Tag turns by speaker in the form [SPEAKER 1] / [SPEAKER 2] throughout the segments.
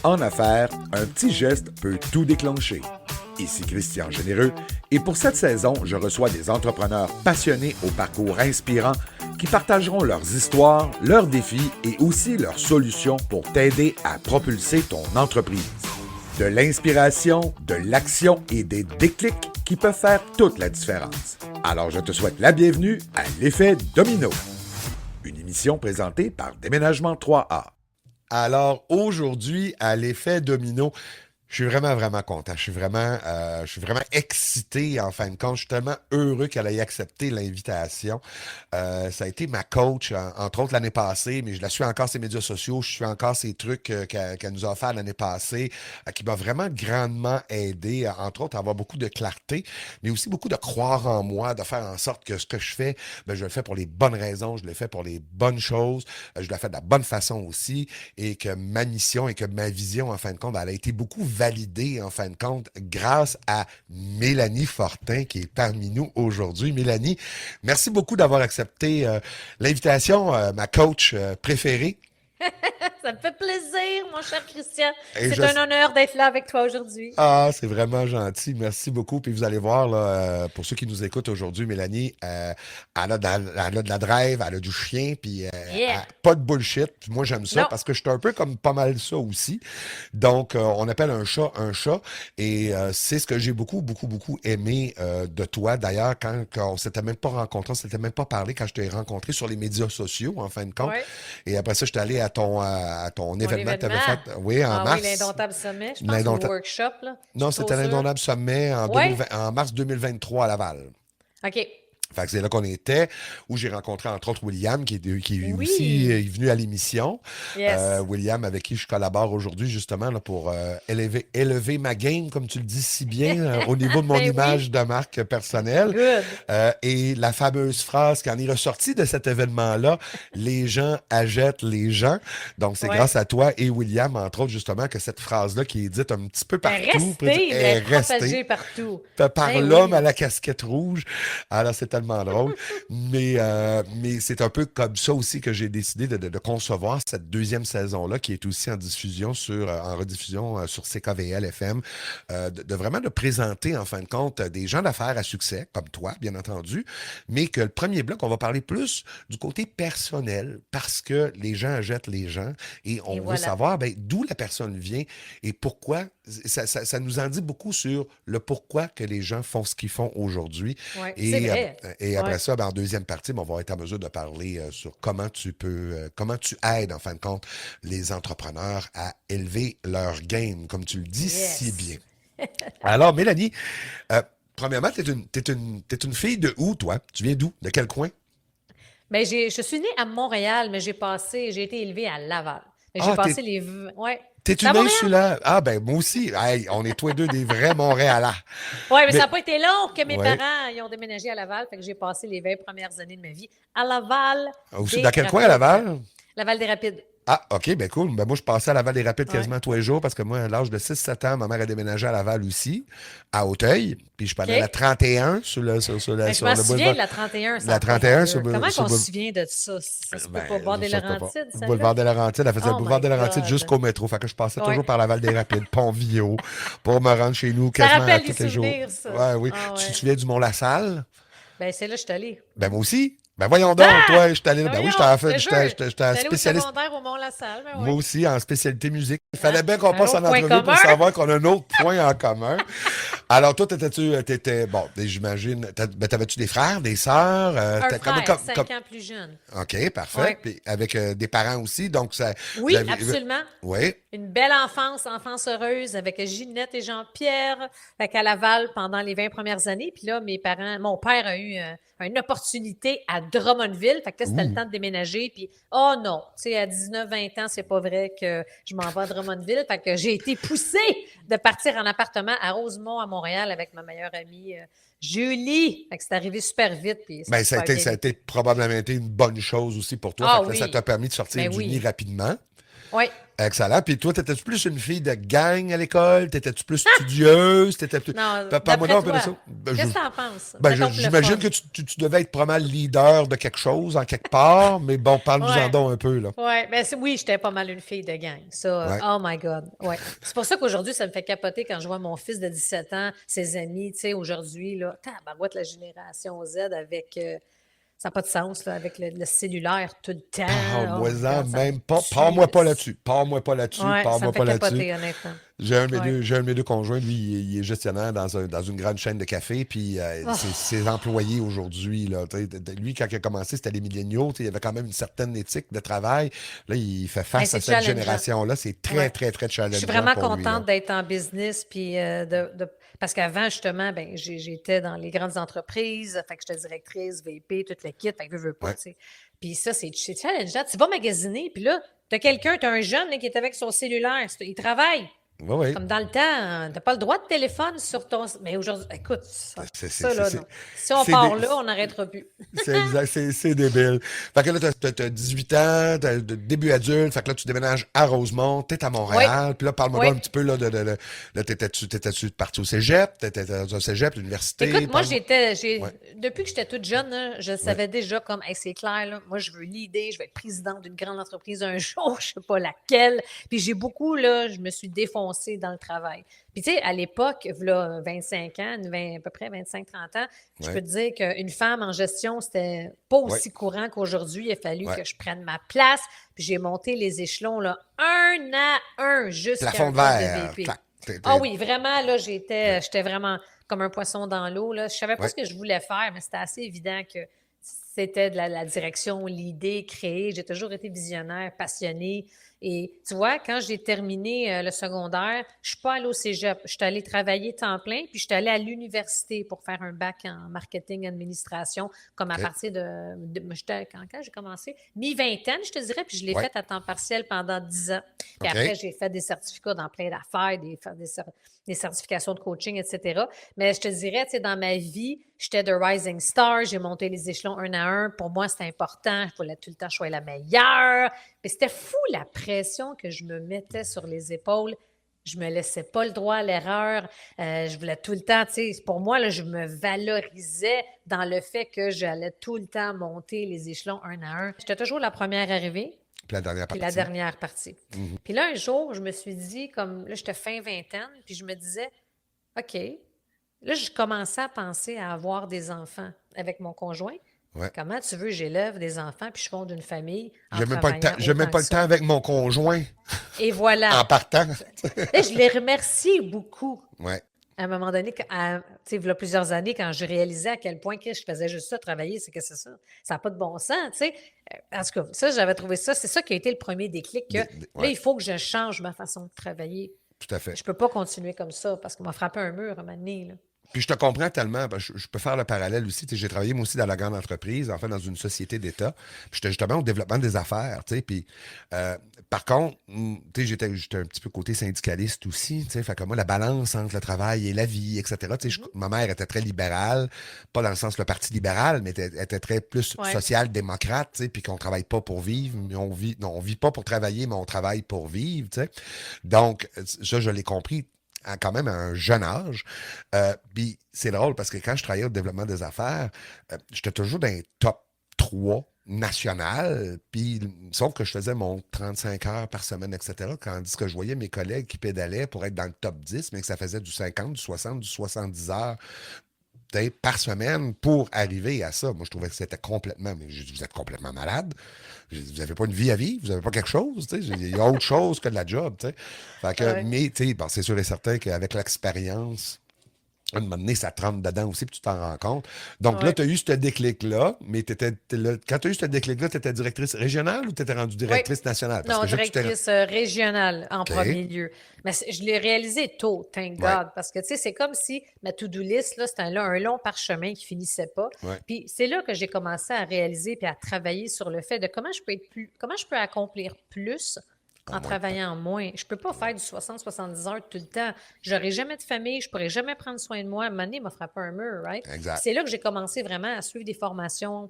[SPEAKER 1] En affaires, un petit geste peut tout déclencher. Ici Christian Généreux, et pour cette saison, je reçois des entrepreneurs passionnés au parcours inspirant qui partageront leurs histoires, leurs défis et aussi leurs solutions pour t'aider à propulser ton entreprise. De l'inspiration, de l'action et des déclics qui peuvent faire toute la différence. Alors je te souhaite la bienvenue à l'effet domino. Une émission présentée par Déménagement 3A. Alors aujourd'hui, à l'effet domino, je suis vraiment content. Je suis vraiment excité en fin de compte. Je suis tellement heureux qu'elle ait accepté l'invitation. Ça a été ma coach, entre autres l'année passée, mais je la suis encore ses médias sociaux. Je suis encore ses trucs qu'elle nous a offert l'année passée, qui m'a vraiment grandement aidé, entre autres, à avoir beaucoup de clarté, mais aussi beaucoup de croire en moi, de faire en sorte que ce que je fais, ben, je le fais pour les bonnes raisons, je le fais pour les bonnes choses, je le fais de la bonne façon aussi, et que ma mission et que ma vision, en fin de compte, elle a été beaucoup validée, en fin de compte, grâce à Mélanie Fortin, qui est parmi nous aujourd'hui. Mélanie, merci beaucoup d'avoir accepté l'invitation, ma coach préférée.
[SPEAKER 2] Ça me fait plaisir, mon cher Christian.
[SPEAKER 1] Et
[SPEAKER 2] C'est un honneur d'être là avec toi aujourd'hui.
[SPEAKER 1] Ah, c'est vraiment gentil. Merci beaucoup. Puis vous allez voir, là, pour ceux qui nous écoutent aujourd'hui, Mélanie, elle a de la drive, elle a du chien, puis
[SPEAKER 2] Yeah.
[SPEAKER 1] pas de bullshit. Puis moi, j'aime ça
[SPEAKER 2] Non.
[SPEAKER 1] parce que je suis un peu comme pas mal ça aussi. Donc, on appelle un chat un chat. Et c'est ce que j'ai beaucoup aimé de toi. D'ailleurs, quand on s'était même pas rencontré, on s'était même pas parlé quand je t'ai rencontré sur les médias sociaux, en fin de compte.
[SPEAKER 2] Oui.
[SPEAKER 1] Et après ça, je suis allé à ton
[SPEAKER 2] Mon
[SPEAKER 1] événement que tu avais
[SPEAKER 2] événement.
[SPEAKER 1] fait, oui, en
[SPEAKER 2] Ah oui,
[SPEAKER 1] mars.
[SPEAKER 2] l'Indomptable Sommet, je pense, ou le workshop, là. Je
[SPEAKER 1] Non,
[SPEAKER 2] suis trop
[SPEAKER 1] c'était
[SPEAKER 2] sûre.
[SPEAKER 1] l'Indondable Sommet
[SPEAKER 2] Oui?
[SPEAKER 1] en mars 2023 à Laval.
[SPEAKER 2] OK.
[SPEAKER 1] Fait que c'est là qu'on était, où j'ai rencontré entre autres William, qui aussi
[SPEAKER 2] Oui.
[SPEAKER 1] est venu à l'émission.
[SPEAKER 2] Yes.
[SPEAKER 1] William, avec qui je collabore aujourd'hui, justement, là, pour élever ma game, comme tu le dis si bien, au niveau de mon
[SPEAKER 2] Ben
[SPEAKER 1] image
[SPEAKER 2] oui.
[SPEAKER 1] de marque personnelle.
[SPEAKER 2] Good.
[SPEAKER 1] Et la fameuse phrase qui en est ressortie de cet événement-là, les gens achètent les gens. Donc, c'est
[SPEAKER 2] Oui.
[SPEAKER 1] grâce à toi et William, entre autres, justement, que cette phrase-là, qui est dite un petit peu
[SPEAKER 2] Elle est
[SPEAKER 1] partout,
[SPEAKER 2] restée, elle
[SPEAKER 1] est
[SPEAKER 2] est
[SPEAKER 1] restée
[SPEAKER 2] propagée partout.
[SPEAKER 1] par
[SPEAKER 2] Ben
[SPEAKER 1] l'homme à
[SPEAKER 2] oui.
[SPEAKER 1] la casquette rouge. Alors, c'est tellement drôle. Mais c'est un peu comme ça aussi que j'ai décidé de concevoir cette deuxième saison-là, qui est aussi en diffusion en rediffusion sur CKVL FM, vraiment de présenter, en fin de compte, des gens d'affaires à succès, comme toi, bien entendu, mais que le premier bloc, on va parler plus du côté personnel, parce que les gens achètent les gens, et
[SPEAKER 2] Et
[SPEAKER 1] on veut
[SPEAKER 2] voilà.
[SPEAKER 1] savoir ben, d'où la personne vient et pourquoi. Ça nous en dit beaucoup sur le pourquoi que les gens font ce qu'ils font aujourd'hui.
[SPEAKER 2] Oui, c'est
[SPEAKER 1] Et,
[SPEAKER 2] vrai.
[SPEAKER 1] et
[SPEAKER 2] Oui.
[SPEAKER 1] après ça, ben, en deuxième partie, ben, on va être en mesure de parler sur comment tu aides, en fin de compte, les entrepreneurs à élever leur game, comme tu le dis si bien.
[SPEAKER 2] Yes.
[SPEAKER 1] Alors, Mélanie, euh, premièrement, t'es une fille de où, toi? Tu viens d'où? De quel coin?
[SPEAKER 2] Ben, je suis née à Montréal, mais j'ai été élevée à Laval. Mais j'ai
[SPEAKER 1] Ah,
[SPEAKER 2] passé ouais.
[SPEAKER 1] t'es
[SPEAKER 2] C'est à
[SPEAKER 1] une
[SPEAKER 2] Montréal?
[SPEAKER 1] insulaire. Ah, ben, moi aussi. Hey, on est tous les deux des vrais Montréalais.
[SPEAKER 2] Oui, mais ça
[SPEAKER 1] Mais,
[SPEAKER 2] n'a pas été long que mes
[SPEAKER 1] ouais.
[SPEAKER 2] parents ils ont déménagé à Laval. Fait que j'ai passé les 20 premières années de ma vie à Laval
[SPEAKER 1] Aussi, dans
[SPEAKER 2] des
[SPEAKER 1] quel coin à
[SPEAKER 2] Rapides.
[SPEAKER 1] Laval?
[SPEAKER 2] Laval des Rapides.
[SPEAKER 1] Ah, OK, ben cool. Ben moi, je passais à Laval-des-Rapides
[SPEAKER 2] Ouais.
[SPEAKER 1] quasiment tous les jours parce que moi, à l'âge de 6-7 ans, ma mère a déménagé à Laval aussi, à Auteuil. Puis je
[SPEAKER 2] OK.
[SPEAKER 1] prenais la 31
[SPEAKER 2] Ben, je
[SPEAKER 1] sur
[SPEAKER 2] m'en
[SPEAKER 1] le
[SPEAKER 2] souviens
[SPEAKER 1] boulevard.
[SPEAKER 2] de la 31, ça
[SPEAKER 1] La
[SPEAKER 2] n'a pas
[SPEAKER 1] 31
[SPEAKER 2] d'allure. Comment
[SPEAKER 1] sur
[SPEAKER 2] qu'on
[SPEAKER 1] le
[SPEAKER 2] se souvient de ça? Ça se peut pas.
[SPEAKER 1] ben,
[SPEAKER 2] Bord des
[SPEAKER 1] je sais pas.
[SPEAKER 2] Laurentides, celle-là?
[SPEAKER 1] Boulevard de Laurentides, elle faisait le
[SPEAKER 2] Oh
[SPEAKER 1] boulevard
[SPEAKER 2] my
[SPEAKER 1] de Laurentides
[SPEAKER 2] God.
[SPEAKER 1] jusqu'au métro. Fait que je passais
[SPEAKER 2] Ouais.
[SPEAKER 1] toujours par Laval-des-Rapides, Pont-Villot, pour me rendre chez nous
[SPEAKER 2] Ça
[SPEAKER 1] quasiment à
[SPEAKER 2] rappelle des
[SPEAKER 1] tous les jours.
[SPEAKER 2] souvenirs, ça.
[SPEAKER 1] Ouais, oui.
[SPEAKER 2] Ah
[SPEAKER 1] Tu te
[SPEAKER 2] ouais.
[SPEAKER 1] souviens du Mont-la-Salle?
[SPEAKER 2] Ben, c'est là que je suis allée.
[SPEAKER 1] Ben moi aussi. Ben voyons donc,
[SPEAKER 2] Ah!
[SPEAKER 1] toi, je suis allé là.
[SPEAKER 2] Ben
[SPEAKER 1] Ben oui,
[SPEAKER 2] voyons, je te jure.
[SPEAKER 1] j'étais un
[SPEAKER 2] J'étais allée au
[SPEAKER 1] spécialiste.
[SPEAKER 2] secondaire au Mont-la-Salle. Ben
[SPEAKER 1] Moi
[SPEAKER 2] oui.
[SPEAKER 1] aussi, en spécialité musique. Il fallait
[SPEAKER 2] Hein?
[SPEAKER 1] bien qu'on
[SPEAKER 2] Un
[SPEAKER 1] passe en
[SPEAKER 2] autre point
[SPEAKER 1] entrevue pour
[SPEAKER 2] commun?
[SPEAKER 1] savoir qu'on a un autre point en commun. Alors, toi, t'étais, bon, j'imagine, t'avais-tu des frères, des sœurs?
[SPEAKER 2] Un frère,
[SPEAKER 1] Comme-
[SPEAKER 2] 5 ans plus jeune.
[SPEAKER 1] OK, parfait.
[SPEAKER 2] Ouais.
[SPEAKER 1] Puis avec des parents aussi, donc ça, vous
[SPEAKER 2] Oui,
[SPEAKER 1] avez,
[SPEAKER 2] absolument.
[SPEAKER 1] oui.
[SPEAKER 2] Une belle enfance heureuse avec Ginette et Jean-Pierre, fait qu'à Laval pendant les 20 premières années. Puis là, mon père a eu une opportunité à Drummondville. Fait que là, c'était le
[SPEAKER 1] Ouh.
[SPEAKER 2] temps de déménager. Puis, oh non, tu sais, à 19-20 ans, c'est pas vrai que je m'en vais à Drummondville. Fait que j'ai été poussée de partir en appartement à Rosemont, à Montréal, avec ma meilleure amie Julie. Fait que c'est arrivé super vite. Puis ça a
[SPEAKER 1] Ben,
[SPEAKER 2] super bien
[SPEAKER 1] ça a
[SPEAKER 2] été.
[SPEAKER 1] été probablement été une bonne chose aussi pour toi. Fait
[SPEAKER 2] Ah
[SPEAKER 1] que là, ça t'a
[SPEAKER 2] oui,
[SPEAKER 1] permis de sortir
[SPEAKER 2] ben
[SPEAKER 1] du nid
[SPEAKER 2] oui.
[SPEAKER 1] rapidement.
[SPEAKER 2] Oui.
[SPEAKER 1] Excellent. Puis toi, t'étais-tu plus une fille de gang à l'école? T'étais-tu plus studieuse? T'étais plus...
[SPEAKER 2] Non,
[SPEAKER 1] Parle-moi
[SPEAKER 2] d'après
[SPEAKER 1] donc un peu de
[SPEAKER 2] toi,
[SPEAKER 1] ça.
[SPEAKER 2] qu'est-ce que t'en penses?
[SPEAKER 1] Ben,
[SPEAKER 2] Mettons pour le
[SPEAKER 1] j'imagine
[SPEAKER 2] fun.
[SPEAKER 1] que tu devais être probablement leader de quelque chose en quelque part, mais bon, parle-nous-en
[SPEAKER 2] Ouais.
[SPEAKER 1] donc un peu, là.
[SPEAKER 2] Ouais, ben oui, j'étais pas mal une fille de gang. Ça,
[SPEAKER 1] Ouais.
[SPEAKER 2] oh my God. Ouais. C'est pour ça qu'aujourd'hui, ça me fait capoter quand je vois mon fils de 17 ans, ses amis, tu sais, aujourd'hui, là, tabarouette, la génération Z avec, ça n'a pas de sens, là, avec le cellulaire tout le temps. Oh my
[SPEAKER 1] Parle-moi-en
[SPEAKER 2] God, ça me
[SPEAKER 1] même pas.
[SPEAKER 2] tue.
[SPEAKER 1] Parle-moi pas là-dessus. Parle-moi pas là-dessus.
[SPEAKER 2] Ouais, ça me
[SPEAKER 1] Parle-moi
[SPEAKER 2] fait
[SPEAKER 1] pas là-dessus.
[SPEAKER 2] capoter, honnêtement.
[SPEAKER 1] J'ai
[SPEAKER 2] Ouais.
[SPEAKER 1] un de mes deux conjoints, lui, il est gestionnaire dans une grande chaîne de café, puis
[SPEAKER 2] Oh,
[SPEAKER 1] ses employés aujourd'hui, là, lui, quand il a commencé, c'était les milléniaux, il y avait quand même une certaine éthique de travail. Là, il fait
[SPEAKER 2] hey,
[SPEAKER 1] face à
[SPEAKER 2] c'est
[SPEAKER 1] cette
[SPEAKER 2] challengeant.
[SPEAKER 1] génération-là. C'est très,
[SPEAKER 2] Ouais.
[SPEAKER 1] très, très
[SPEAKER 2] Je suis
[SPEAKER 1] challengeant
[SPEAKER 2] vraiment
[SPEAKER 1] pour lui, là.
[SPEAKER 2] contente d'être en business, puis parce qu'avant, justement, ben, j'étais dans les grandes entreprises, fait que j'étais directrice, VP, toute l'équipe, fait que veux pas,
[SPEAKER 1] Ouais.
[SPEAKER 2] tu sais. Puis ça, c'est challengeant. Tu vas magasiner, puis là, t'as un jeune là, qui est avec son cellulaire, il travaille.
[SPEAKER 1] Oui, oui.
[SPEAKER 2] Comme dans le temps, t'as pas le droit de téléphone sur ton... Mais aujourd'hui, écoute, ça là, non. Si on
[SPEAKER 1] C'est des-
[SPEAKER 2] part là, on n'arrêtera plus.
[SPEAKER 1] c'est exact, c'est débile. Fait que là, t'as 18 ans, t'as début adulte, fait que là, tu déménages à Rosemont, t'es à
[SPEAKER 2] Oui,
[SPEAKER 1] Montréal, puis là, parle-moi
[SPEAKER 2] oui.
[SPEAKER 1] donc un petit peu, là, t'étais-tu parti au cégep, t'étais dans un cégep, l'université,
[SPEAKER 2] Écoute, moi,
[SPEAKER 1] parle-moi. Ouais,
[SPEAKER 2] depuis que j'étais toute jeune, là, je
[SPEAKER 1] ouais.
[SPEAKER 2] savais déjà comme, hey, c'est clair, là, moi, je veux l'idée, je vais être présidente d'une grande entreprise un jour, je sais pas laquelle. Puis j'ai beaucoup, là, je me suis défoncée dans le travail. Puis tu sais, à l'époque, là, 25 ans, à peu près 25-30 ans, je peux
[SPEAKER 1] Ouais,
[SPEAKER 2] te dire qu'une femme en gestion, c'était pas
[SPEAKER 1] ouais,
[SPEAKER 2] aussi courant qu'aujourd'hui. Il a fallu
[SPEAKER 1] ouais.
[SPEAKER 2] que je prenne ma place. Puis j'ai monté les échelons, là, un à un, jusqu'à
[SPEAKER 1] Plafond
[SPEAKER 2] un
[SPEAKER 1] de
[SPEAKER 2] poste de
[SPEAKER 1] verre,
[SPEAKER 2] VP.
[SPEAKER 1] clac.
[SPEAKER 2] Ah oui, vraiment, là,
[SPEAKER 1] Ouais,
[SPEAKER 2] j'étais vraiment comme un poisson dans l'eau, là. Je savais pas
[SPEAKER 1] ouais.
[SPEAKER 2] ce que je voulais faire, mais c'était assez évident que c'était de la direction, l'idée, créer. J'ai toujours été visionnaire, passionnée. Et tu vois, quand j'ai terminé le secondaire, je suis pas allée au cégep. Je suis allée travailler temps plein, puis je suis allée à l'université pour faire un bac en marketing administration, comme à
[SPEAKER 1] OK.
[SPEAKER 2] partir j'étais, quand j'ai commencé? Mi-vingtaine, je te dirais, puis je l'ai
[SPEAKER 1] Ouais,
[SPEAKER 2] fait à temps partiel pendant 10 ans. Puis après,
[SPEAKER 1] OK.
[SPEAKER 2] j'ai fait des certificats dans plein d'affaires, des certifications de coaching, etc. Mais je te dirais, tu sais, dans ma vie, j'étais de rising star, j'ai monté les échelons un à un. Pour moi, c'était important. Il fallait tout le temps que je sois la meilleure. Mais c'était fou la pression que je me mettais sur les épaules. Je me laissais pas le droit à l'erreur. Je voulais tout le temps, tu sais, pour moi, là, je me valorisais dans le fait que j'allais tout le temps monter les échelons un à un. J'étais toujours la première arrivée,
[SPEAKER 1] Puis la dernière
[SPEAKER 2] puis la
[SPEAKER 1] partie.
[SPEAKER 2] dernière partie.
[SPEAKER 1] Mhm.
[SPEAKER 2] Puis là, un jour, je me suis dit, comme là, j'étais fin vingtaine, puis je me disais, OK, là, je commençais à penser à avoir des enfants avec mon conjoint.
[SPEAKER 1] Ouais.
[SPEAKER 2] Comment tu veux que j'élève des enfants puis je fonde une famille en
[SPEAKER 1] J'ai même pas le temps,
[SPEAKER 2] travaillant
[SPEAKER 1] j'ai même
[SPEAKER 2] autant
[SPEAKER 1] pas
[SPEAKER 2] que
[SPEAKER 1] le temps
[SPEAKER 2] ça?
[SPEAKER 1] avec mon conjoint
[SPEAKER 2] Et voilà.
[SPEAKER 1] en partant.
[SPEAKER 2] Là, je les remercie beaucoup.
[SPEAKER 1] Ouais.
[SPEAKER 2] À un moment donné, tu sais, il y a plusieurs années, quand je réalisais à quel point que je faisais juste ça, travailler, c'est que c'est ça. Ça n'a pas de bon sens, tu sais. En tout cas, ça, j'avais trouvé ça. C'est ça qui a été le premier déclic que là,
[SPEAKER 1] Ouais,
[SPEAKER 2] il faut que je change ma façon de travailler.
[SPEAKER 1] tout à fait.
[SPEAKER 2] Je peux pas continuer comme ça parce qu'on m'a frappé un mur à un moment donné, là.
[SPEAKER 1] Puis je te comprends tellement. Je peux faire le parallèle aussi. Tu sais, j'ai travaillé moi aussi dans la grande entreprise, enfin dans une société d'État. Puis j'étais justement au développement des affaires. Tu sais, puis par contre, tu sais, j'étais un petit peu côté syndicaliste aussi. Tu sais, fait que moi, la balance entre le travail et la vie, etc. Tu sais, ma mère était très libérale, pas dans le sens le parti libéral, mais était très plus
[SPEAKER 2] Ouais.
[SPEAKER 1] social-démocrate. Tu sais, puis qu'on travaille pas pour vivre, mais on vit pas pour travailler, mais on travaille pour vivre. Tu sais. Donc ça, je l'ai compris quand même à un jeune âge. Puis c'est drôle parce que quand je travaillais au développement des affaires, j'étais toujours dans les top 3 national, puis sauf que je faisais mon 35 heures par semaine, etc. Tandis que je voyais mes collègues qui pédalaient pour être dans le top 10, mais que ça faisait du 50, du 60, du 70 heures par semaine pour arriver à ça. Moi, je trouvais que c'était complètement... Mais je dis, vous êtes complètement malade. Je dis, vous n'avez pas une vie à vivre, vous n'avez pas quelque chose. Tu sais. Il y a autre chose que de la job. Tu sais. Fait que,
[SPEAKER 2] Ouais.
[SPEAKER 1] mais tu sais, bon, c'est sûr et certain qu'avec l'expérience, à un moment donné, ça te rentre dedans aussi, puis tu t'en rends compte. Donc là,
[SPEAKER 2] Ouais.
[SPEAKER 1] tu as eu ce déclic-là, mais quand tu as eu ce déclic-là, tu étais directrice régionale ou tu étais rendue
[SPEAKER 2] Oui.
[SPEAKER 1] directrice nationale? Parce
[SPEAKER 2] Non,
[SPEAKER 1] que tu t'es...
[SPEAKER 2] directrice régionale en
[SPEAKER 1] OK.
[SPEAKER 2] premier lieu. Mais je l'ai réalisé tôt, thank
[SPEAKER 1] Ouais,
[SPEAKER 2] God, parce que, tu sais, c'est comme si ma to-do list, là, c'était un long parchemin qui finissait pas.
[SPEAKER 1] ouais.
[SPEAKER 2] Puis c'est là que j'ai commencé à réaliser puis à travailler sur le fait de comment je peux accomplir plus en travaillant moins. Je ne peux pas faire du 60-70 heures tout le temps. Je n'aurai jamais de famille, je ne pourrai jamais prendre soin de moi. À un moment donné, il m'a frappé un mur, right?
[SPEAKER 1] Exact.
[SPEAKER 2] C'est là que j'ai commencé vraiment à suivre des formations,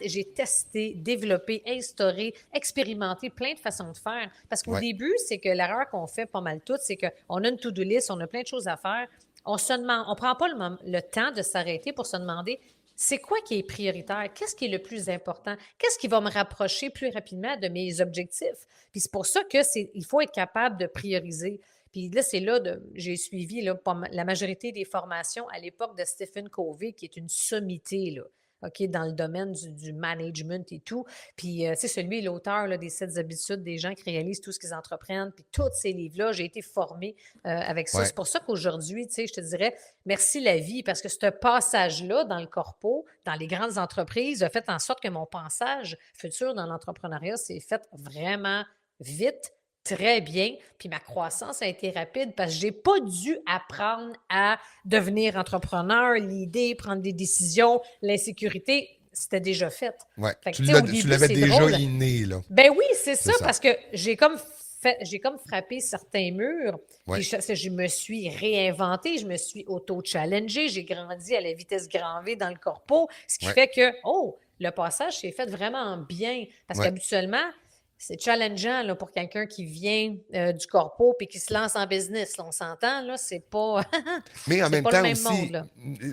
[SPEAKER 2] j'ai testé, développé, instauré, expérimenté plein de façons de faire. Parce qu'au début, c'est que l'erreur qu'on fait pas mal toutes, c'est qu'on a une to-do list, on a plein de choses à faire. On ne prend pas le temps de s'arrêter pour se demander c'est quoi qui est prioritaire? Qu'est-ce qui est le plus important? Qu'est-ce qui va me rapprocher plus rapidement de mes objectifs? Puis c'est pour ça il faut être capable de prioriser. Puis là, j'ai suivi la majorité des formations à l'époque de Stephen Covey, qui est une sommité, là. OK, dans le domaine du management et tout. Puis, tu sais, celui, l'auteur là, des 7 habitudes des gens qui réalisent tout ce qu'ils entreprennent, puis tous ces livres-là, j'ai été formée avec ça.
[SPEAKER 1] Ouais.
[SPEAKER 2] C'est pour ça qu'aujourd'hui, tu sais, je te dirais, merci la vie, parce que ce passage-là dans le corpo, dans les grandes entreprises, a fait en sorte que mon passage futur dans l'entrepreneuriat s'est fait vraiment vite, très bien, puis ma croissance a été rapide parce que j'ai pas dû apprendre à devenir entrepreneur, l'idée, prendre des décisions, l'insécurité, c'était déjà fait.
[SPEAKER 1] Ouais.
[SPEAKER 2] Fait que,
[SPEAKER 1] Tu
[SPEAKER 2] tu sais, au
[SPEAKER 1] tu
[SPEAKER 2] début,
[SPEAKER 1] l'avais
[SPEAKER 2] c'est
[SPEAKER 1] déjà
[SPEAKER 2] drôle.
[SPEAKER 1] inné, là.
[SPEAKER 2] Ben oui, c'est ça,
[SPEAKER 1] ça.
[SPEAKER 2] parce que j'ai comme frappé certains murs,
[SPEAKER 1] Ouais.
[SPEAKER 2] puis je me suis réinventée, je me suis auto-challengée, j'ai grandi à la vitesse grand V dans le corpo, ce qui fait que, le passage s'est fait vraiment bien, parce qu'habituellement, c'est challengeant là, pour quelqu'un qui vient du corpo et qui se lance en business. Là, on s'entend, là, c'est pas,
[SPEAKER 1] Mais en
[SPEAKER 2] c'est
[SPEAKER 1] même
[SPEAKER 2] pas
[SPEAKER 1] temps
[SPEAKER 2] le même
[SPEAKER 1] aussi,
[SPEAKER 2] monde. Là.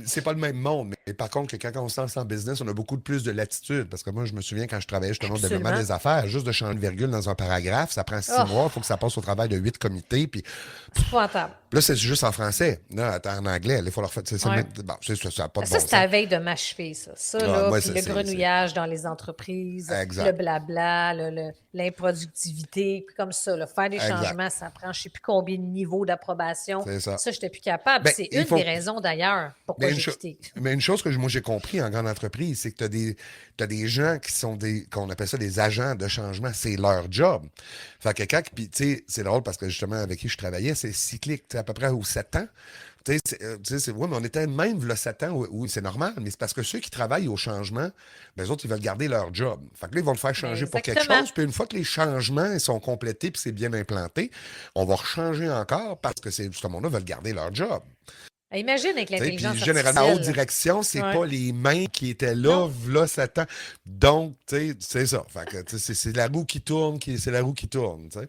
[SPEAKER 1] c'est pas le même monde. Mais par contre, quand on se lance en business, on a beaucoup plus de latitude. Parce que moi, je me souviens quand je travaillais justement au développement des affaires, juste de changer une virgule dans un paragraphe, ça prend 6 mois. Il faut que ça passe au travail de 8 comités. Puis
[SPEAKER 2] c'est épouvantable.
[SPEAKER 1] là, c'est juste en français. Là, en anglais, il faut leur faire. Ça n'a pas de
[SPEAKER 2] Ça,
[SPEAKER 1] bon sens.
[SPEAKER 2] c'est à la veille de m'achever, ça. Ça, là,
[SPEAKER 1] moi,
[SPEAKER 2] puis le grenouillage dans les entreprises,
[SPEAKER 1] Exact.
[SPEAKER 2] le blabla, l'improductivité, puis comme ça, là, faire des changements, ça prend je ne sais plus combien de niveaux d'approbation.
[SPEAKER 1] C'est ça.
[SPEAKER 2] Ça, je n'étais plus capable.
[SPEAKER 1] Ben,
[SPEAKER 2] c'est une des raisons, d'ailleurs, pourquoi j'ai quitté.
[SPEAKER 1] Mais une chose que moi, j'ai compris en grande entreprise, c'est que tu as des gens qui sont qu'on appelle ça des agents de changement. C'est leur job. Fait que puis tu sais, c'est drôle parce que justement, avec qui je travaillais, c'est cyclique, à peu près aux 7 ans. Oui, mais on était même là 7 ans, oui, c'est normal, mais c'est parce que ceux qui travaillent au changement, ben, eux autres, ils veulent garder leur job. Fait que là, ils vont le faire changer pour quelque chose, puis une fois que les changements sont complétés puis c'est bien implanté, on va rechanger encore parce que ce monde-là veut garder leur job.
[SPEAKER 2] Imagine avec l'intelligence artificielle.
[SPEAKER 1] Généralement, en haute direction, c'est pas les mains qui étaient là, 7 ans. Donc, c'est ça. Fait que, c'est la roue qui tourne, c'est la roue qui tourne, tu sais.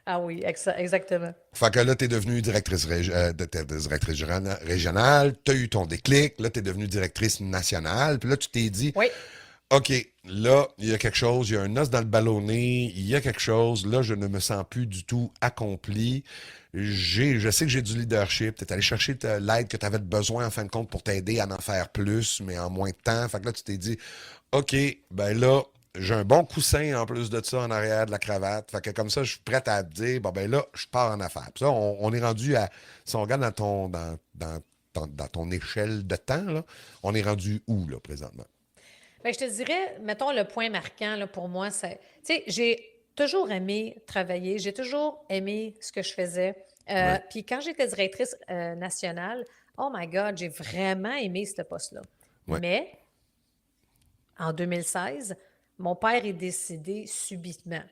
[SPEAKER 2] Ah oui, exactement.
[SPEAKER 1] Fait que là, tu es devenue directrice régionale, tu as eu ton déclic, là, tu es devenue directrice nationale, puis là, tu t'es dit, OK, là, il y a quelque chose, il y a un os dans le ballonnet, il y a quelque chose, là, je ne me sens plus du tout accompli. Je sais que j'ai du leadership, tu es allé chercher l'aide que tu avais besoin, en fin de compte, pour t'aider à en faire plus, mais en moins de temps. Fait que là, tu t'es dit, OK, ben là, j'ai un bon coussin en plus de ça en arrière de la cravate. Fait que comme ça, je suis prête à te dire, bon ben là, je pars en affaires. Puis ça, on est rendu à, si on regarde dans ton échelle de temps, là, on est rendu où, là, présentement?
[SPEAKER 2] Bien, je te dirais, mettons, le point marquant, là, pour moi, c'est, tu sais, j'ai toujours aimé travailler, j'ai toujours aimé ce que je faisais. Puis quand j'étais directrice nationale, oh my God, j'ai vraiment aimé ce poste-là.
[SPEAKER 1] Ouais.
[SPEAKER 2] Mais, en 2016, mon père est décédé subitement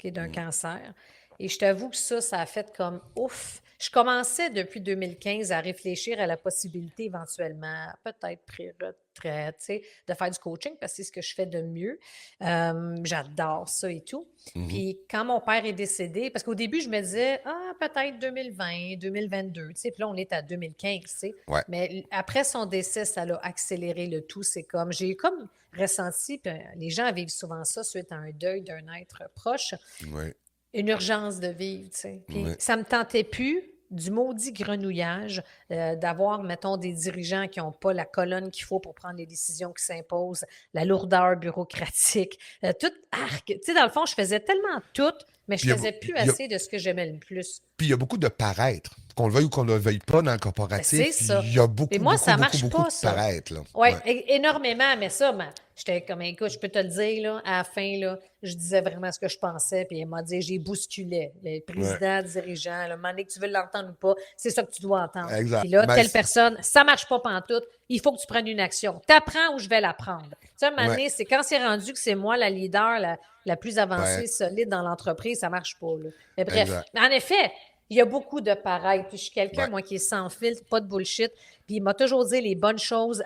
[SPEAKER 2] d'un cancer. Et je t'avoue que ça a fait comme ouf. Je commençais depuis 2015 à réfléchir à la possibilité éventuellement, peut-être pré-retraite, de faire du coaching parce que c'est ce que je fais de mieux. J'adore ça et tout. Puis quand mon père est décédé, parce qu'au début, je me disais, peut-être 2020, 2022, puis là, on est à 2015,
[SPEAKER 1] Ouais.
[SPEAKER 2] Mais après son décès, ça a accéléré le tout. J'ai comme ressenti, puis les gens vivent souvent ça suite à un deuil d'un être proche.
[SPEAKER 1] Ouais.
[SPEAKER 2] Une urgence de vivre, Puis ça me tentait plus du maudit grenouillage, d'avoir, mettons, des dirigeants qui n'ont pas la colonne qu'il faut pour prendre les décisions qui s'imposent, la lourdeur bureaucratique, tout arc. Dans le fond, je faisais tellement tout, mais je faisais plus assez de ce que j'aimais le plus.
[SPEAKER 1] Puis il y a beaucoup de paraître. Qu'on le veuille ou qu'on ne le veuille pas dans le corporatif,
[SPEAKER 2] c'est ça.
[SPEAKER 1] Il y a beaucoup,
[SPEAKER 2] et moi,
[SPEAKER 1] beaucoup,
[SPEAKER 2] ça marche
[SPEAKER 1] beaucoup
[SPEAKER 2] pas,
[SPEAKER 1] de paraître.
[SPEAKER 2] Oui, énormément, mais ça, j'étais comme, écoute, je peux te le dire, là, à la fin, là, je disais vraiment ce que je pensais, puis elle m'a dit, j'ai bousculé. Le président, dirigeant, le moment donné que tu veux l'entendre ou pas, c'est ça que tu dois entendre.
[SPEAKER 1] Exact.
[SPEAKER 2] Puis là, telle personne, ça marche pas pantoute, il faut que tu prennes une action. T'apprends ou je vais la prendre. sais, un moment
[SPEAKER 1] Ouais,
[SPEAKER 2] donné, c'est quand c'est rendu que c'est moi la leader, la plus avancée,
[SPEAKER 1] ouais,
[SPEAKER 2] solide dans l'entreprise, ça marche pas, là. Mais bref,
[SPEAKER 1] exact.
[SPEAKER 2] mais en effet, il y a beaucoup de pareil. Puis je suis quelqu'un,
[SPEAKER 1] Ouais,
[SPEAKER 2] moi, qui est sans filtre, pas de bullshit. Puis il m'a toujours dit les bonnes choses.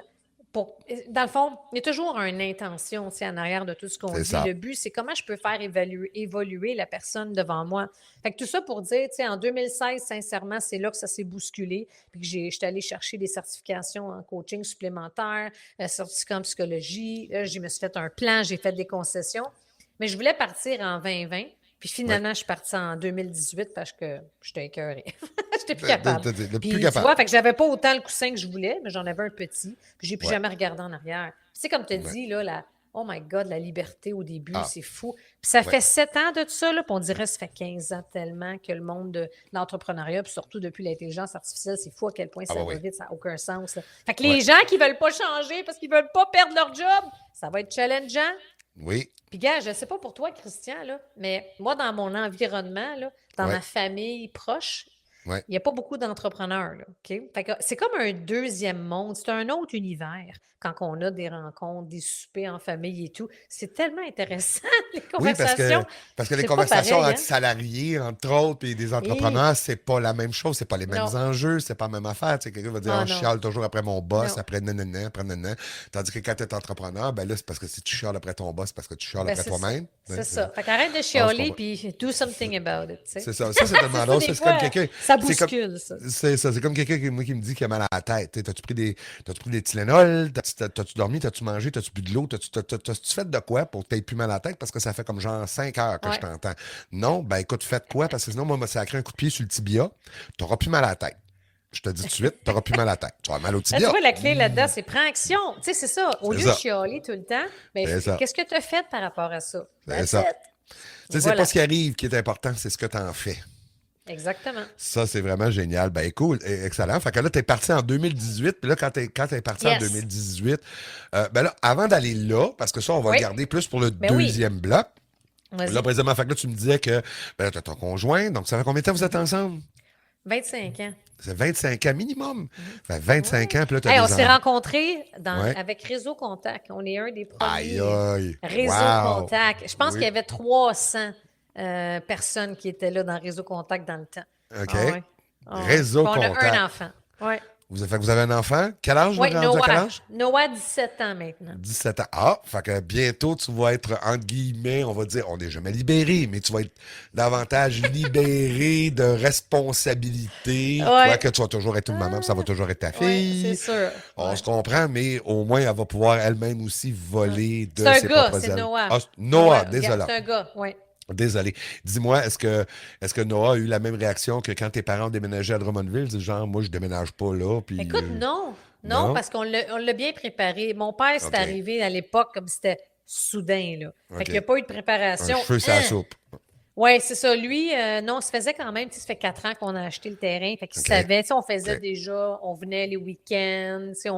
[SPEAKER 2] Dans le fond, il y a toujours une intention, tu sais, en arrière de tout ce qu'on
[SPEAKER 1] c'est
[SPEAKER 2] dit.
[SPEAKER 1] ça.
[SPEAKER 2] Le but, c'est comment je peux faire évoluer la personne devant moi. Fait que tout ça pour dire, tu sais, en 2016, sincèrement, c'est là que ça s'est bousculé. Puis que j'étais allée chercher des certifications en coaching supplémentaire, certificat en psychologie. Là, je me suis fait un plan, j'ai fait des concessions. Mais je voulais partir en 2020. Puis
[SPEAKER 1] Ouais.
[SPEAKER 2] finalement, je suis partie en 2018 parce que j'étais écœurée. J'étais plus
[SPEAKER 1] T'es
[SPEAKER 2] capable.
[SPEAKER 1] plus
[SPEAKER 2] Puis tu
[SPEAKER 1] capable.
[SPEAKER 2] vois, fait que j'avais pas autant le coussin que je voulais, mais j'en avais un petit. Puis j'ai plus
[SPEAKER 1] Ouais,
[SPEAKER 2] jamais regardé en arrière. Tu sais, comme tu as
[SPEAKER 1] ouais.
[SPEAKER 2] dit, là, oh my God, la liberté au début,
[SPEAKER 1] Ah,
[SPEAKER 2] c'est fou. Puis ça
[SPEAKER 1] ouais.
[SPEAKER 2] fait 7 ans de ça, là, puis on dirait que ça fait 15 ans tellement que le monde de l'entrepreneuriat, puis surtout depuis l'intelligence artificielle, c'est fou à quel point
[SPEAKER 1] Ah,
[SPEAKER 2] ça
[SPEAKER 1] bah
[SPEAKER 2] va
[SPEAKER 1] oui.
[SPEAKER 2] vite, ça n'a aucun sens, là. Fait que
[SPEAKER 1] Ouais.
[SPEAKER 2] les gens qui veulent pas changer parce qu'ils veulent pas perdre leur job, ça va être challengeant.
[SPEAKER 1] Oui.
[SPEAKER 2] Puis, gars, je ne sais pas pour toi, Christian, là, mais moi, dans mon environnement, là, dans
[SPEAKER 1] Ouais.
[SPEAKER 2] ma famille proche,
[SPEAKER 1] Ouais.
[SPEAKER 2] il n'y a pas beaucoup d'entrepreneurs. Là, OK? Fait que c'est comme un deuxième monde, c'est un autre univers quand on a des rencontres, des soupers en famille et tout. C'est tellement intéressant, les
[SPEAKER 1] Oui,
[SPEAKER 2] conversations.
[SPEAKER 1] parce que les
[SPEAKER 2] C'est pas
[SPEAKER 1] conversations
[SPEAKER 2] pareil,
[SPEAKER 1] entre
[SPEAKER 2] hein?
[SPEAKER 1] salariés, entre autres, et des
[SPEAKER 2] Et
[SPEAKER 1] entrepreneurs, c'est pas la même chose, c'est pas les mêmes
[SPEAKER 2] non,
[SPEAKER 1] enjeux, c'est pas la même affaire. Tu sais, quelqu'un va dire,
[SPEAKER 2] ah
[SPEAKER 1] oh, je
[SPEAKER 2] non,
[SPEAKER 1] chiale toujours après mon boss,
[SPEAKER 2] non.
[SPEAKER 1] après nanana, après nanana. Tandis que quand tu es entrepreneur, ben là, c'est parce que si tu chiales après ton boss, c'est parce que tu chiales
[SPEAKER 2] Ben,
[SPEAKER 1] après
[SPEAKER 2] c'est ça.
[SPEAKER 1] toi-même. Hein,
[SPEAKER 2] C'est ça. Fait qu'arrête de
[SPEAKER 1] ah, je
[SPEAKER 2] chialer
[SPEAKER 1] comprends.
[SPEAKER 2] puis do something about it, tu sais.
[SPEAKER 1] C'est ça. Ça, c'est tellement
[SPEAKER 2] C'est ça,
[SPEAKER 1] drôle.
[SPEAKER 2] des
[SPEAKER 1] Ça, c'est comme
[SPEAKER 2] fois,
[SPEAKER 1] quelqu'un.
[SPEAKER 2] ça
[SPEAKER 1] C'est comme.
[SPEAKER 2] bouscule, ça.
[SPEAKER 1] C'est ça. C'est comme quelqu'un qui, moi, qui me dit qu'il a mal à la tête. T'as-tu pris des Tylenol? T'as-tu dormi? T'as-tu mangé? T'as-tu bu de l'eau? T'as-tu fait de quoi pour que t'aies plus mal à la tête? Parce que ça fait comme genre 5 heures que je
[SPEAKER 2] Ouais.
[SPEAKER 1] t'entends. Non, ben écoute, faites quoi? Parce que sinon, moi, ça a créé un coup de pied sur le tibia. T'auras plus mal à la tête. Je te dis tout de suite, t'auras plus mal à la tête. Tu auras mal au
[SPEAKER 2] Là, tu
[SPEAKER 1] tibia.
[SPEAKER 2] vois, la clé là-dedans, c'est prends action. Tu sais, c'est ça. Au
[SPEAKER 1] C'est
[SPEAKER 2] lieu de
[SPEAKER 1] ça.
[SPEAKER 2] chialer tout le temps, ben,
[SPEAKER 1] C'est ça.
[SPEAKER 2] qu'est-ce que tu as fait par rapport à ça?
[SPEAKER 1] C'est
[SPEAKER 2] That's
[SPEAKER 1] ça.
[SPEAKER 2] it.
[SPEAKER 1] Tu sais, c'est pas
[SPEAKER 2] Voilà.
[SPEAKER 1] ce qui arrive qui est important, c'est ce que t'en fais.
[SPEAKER 2] Exactement.
[SPEAKER 1] Ça, c'est vraiment génial. Ben, cool, excellent. Fait que là, t'es parti en 2018. Puis là, quand t'es parti en
[SPEAKER 2] Yes.
[SPEAKER 1] 2018, ben là, avant d'aller là, parce que ça, on va le
[SPEAKER 2] Oui.
[SPEAKER 1] garder plus pour le
[SPEAKER 2] Ben oui.
[SPEAKER 1] deuxième bloc.
[SPEAKER 2] Vas-y.
[SPEAKER 1] Là, précisément, fait que là, tu me disais que ben, là, t'as ton conjoint. Donc, ça fait combien de temps vous êtes ensemble?
[SPEAKER 2] 25 ans.
[SPEAKER 1] C'est 25 ans minimum. Ça fait 25 ans, puis là, t'as
[SPEAKER 2] Hey, on
[SPEAKER 1] des
[SPEAKER 2] s'est
[SPEAKER 1] enfants.
[SPEAKER 2] rencontrés
[SPEAKER 1] Ouais.
[SPEAKER 2] avec Réseau Contact. On est un des
[SPEAKER 1] Aïe,
[SPEAKER 2] premiers
[SPEAKER 1] aïe.
[SPEAKER 2] Réseau
[SPEAKER 1] Wow.
[SPEAKER 2] Contact. Je pense qu'il y
[SPEAKER 1] Oui.
[SPEAKER 2] avait 300 personnes qui étaient là dans Réseau Contact dans le temps.
[SPEAKER 1] OK.
[SPEAKER 2] Ah ouais. Ah ouais.
[SPEAKER 1] Réseau
[SPEAKER 2] Puis on a un
[SPEAKER 1] Contact.
[SPEAKER 2] enfant. Oui.
[SPEAKER 1] Fait que vous avez un enfant. Quel âge,
[SPEAKER 2] Oui,
[SPEAKER 1] là, rendu à quel
[SPEAKER 2] Noah.
[SPEAKER 1] âge?
[SPEAKER 2] Noah, 17 ans maintenant.
[SPEAKER 1] 17 ans. Ah, fait que bientôt, tu vas être, entre guillemets, on va dire, on n'est jamais libéré, mais tu vas être davantage libéré de responsabilités.
[SPEAKER 2] Ouais.
[SPEAKER 1] Quoique tu vas toujours être une maman, puis ça va toujours être ta
[SPEAKER 2] Oui, c'est
[SPEAKER 1] fille.
[SPEAKER 2] sûr.
[SPEAKER 1] On
[SPEAKER 2] Ouais.
[SPEAKER 1] se comprend, mais au moins, elle va pouvoir elle-même aussi voler de
[SPEAKER 2] C'est un
[SPEAKER 1] ses
[SPEAKER 2] gars,
[SPEAKER 1] propres
[SPEAKER 2] c'est
[SPEAKER 1] ailes.
[SPEAKER 2] Noah.
[SPEAKER 1] Ah, Noah,
[SPEAKER 2] Ouais,
[SPEAKER 1] désolé.
[SPEAKER 2] c'est un gars, oui.
[SPEAKER 1] Désolé. Dis-moi, est-ce que Noah a eu la même réaction que quand tes parents ont déménagé à Drummondville? C'est genre, moi, je déménage pas là, puis...
[SPEAKER 2] Écoute, non. Non,
[SPEAKER 1] non?
[SPEAKER 2] parce qu'on l'a bien préparé. Mon père, c'est
[SPEAKER 1] OK.
[SPEAKER 2] arrivé à l'époque comme c'était soudain, là. Fait
[SPEAKER 1] OK.
[SPEAKER 2] qu'il n'y a pas eu de
[SPEAKER 1] Un
[SPEAKER 2] préparation.
[SPEAKER 1] cheveu sur la soupe.
[SPEAKER 2] Oui, c'est ça. Lui, non, ça faisait quand même, tu sais, ça fait 4 ans qu'on a acheté le terrain. Fait qu'il
[SPEAKER 1] OK.
[SPEAKER 2] savait, tu sais, on faisait
[SPEAKER 1] OK.
[SPEAKER 2] déjà, on venait les week-ends, tu sais,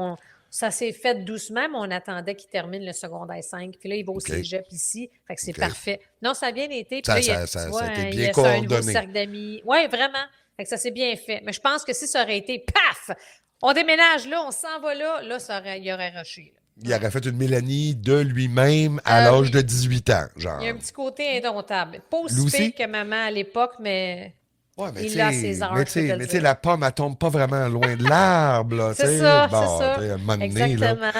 [SPEAKER 2] ça s'est fait doucement, mais on attendait qu'il termine le secondaire 5. Puis là, il va au
[SPEAKER 1] OK.
[SPEAKER 2] cégep ici. Fait que c'est
[SPEAKER 1] OK.
[SPEAKER 2] parfait. Non, ça a bien été. Puis
[SPEAKER 1] Ça-
[SPEAKER 2] là, il y a,
[SPEAKER 1] ça-
[SPEAKER 2] tu
[SPEAKER 1] ça-
[SPEAKER 2] vois,
[SPEAKER 1] ça a été
[SPEAKER 2] il
[SPEAKER 1] bien
[SPEAKER 2] y a ça, un nouveau
[SPEAKER 1] coordonné.
[SPEAKER 2] cercle d'amis. Oui, vraiment. Fait que ça s'est bien fait. Mais je pense que si ça aurait été paf, on déménage là, on s'en va là, il y aurait rushé. Là.
[SPEAKER 1] Il aurait fait une Mélanie de lui-même à l'âge
[SPEAKER 2] Oui.
[SPEAKER 1] de 18 ans, genre.
[SPEAKER 2] Il y a un petit côté indomptable. Pas aussi
[SPEAKER 1] Lui aussi?
[SPEAKER 2] pire que maman à l'époque, mais
[SPEAKER 1] Ouais, mais
[SPEAKER 2] il
[SPEAKER 1] tu
[SPEAKER 2] a
[SPEAKER 1] sais,
[SPEAKER 2] ses heures,
[SPEAKER 1] mais
[SPEAKER 2] je
[SPEAKER 1] tu
[SPEAKER 2] peux te
[SPEAKER 1] sais,
[SPEAKER 2] le
[SPEAKER 1] mais tu sais,
[SPEAKER 2] dire.
[SPEAKER 1] la pomme, elle tombe pas vraiment loin de l'arbre, là, tu
[SPEAKER 2] C'est
[SPEAKER 1] sais.
[SPEAKER 2] ça,
[SPEAKER 1] Bon,
[SPEAKER 2] c'est ça.
[SPEAKER 1] tu sais, à un moment donné, là,
[SPEAKER 2] Exactement.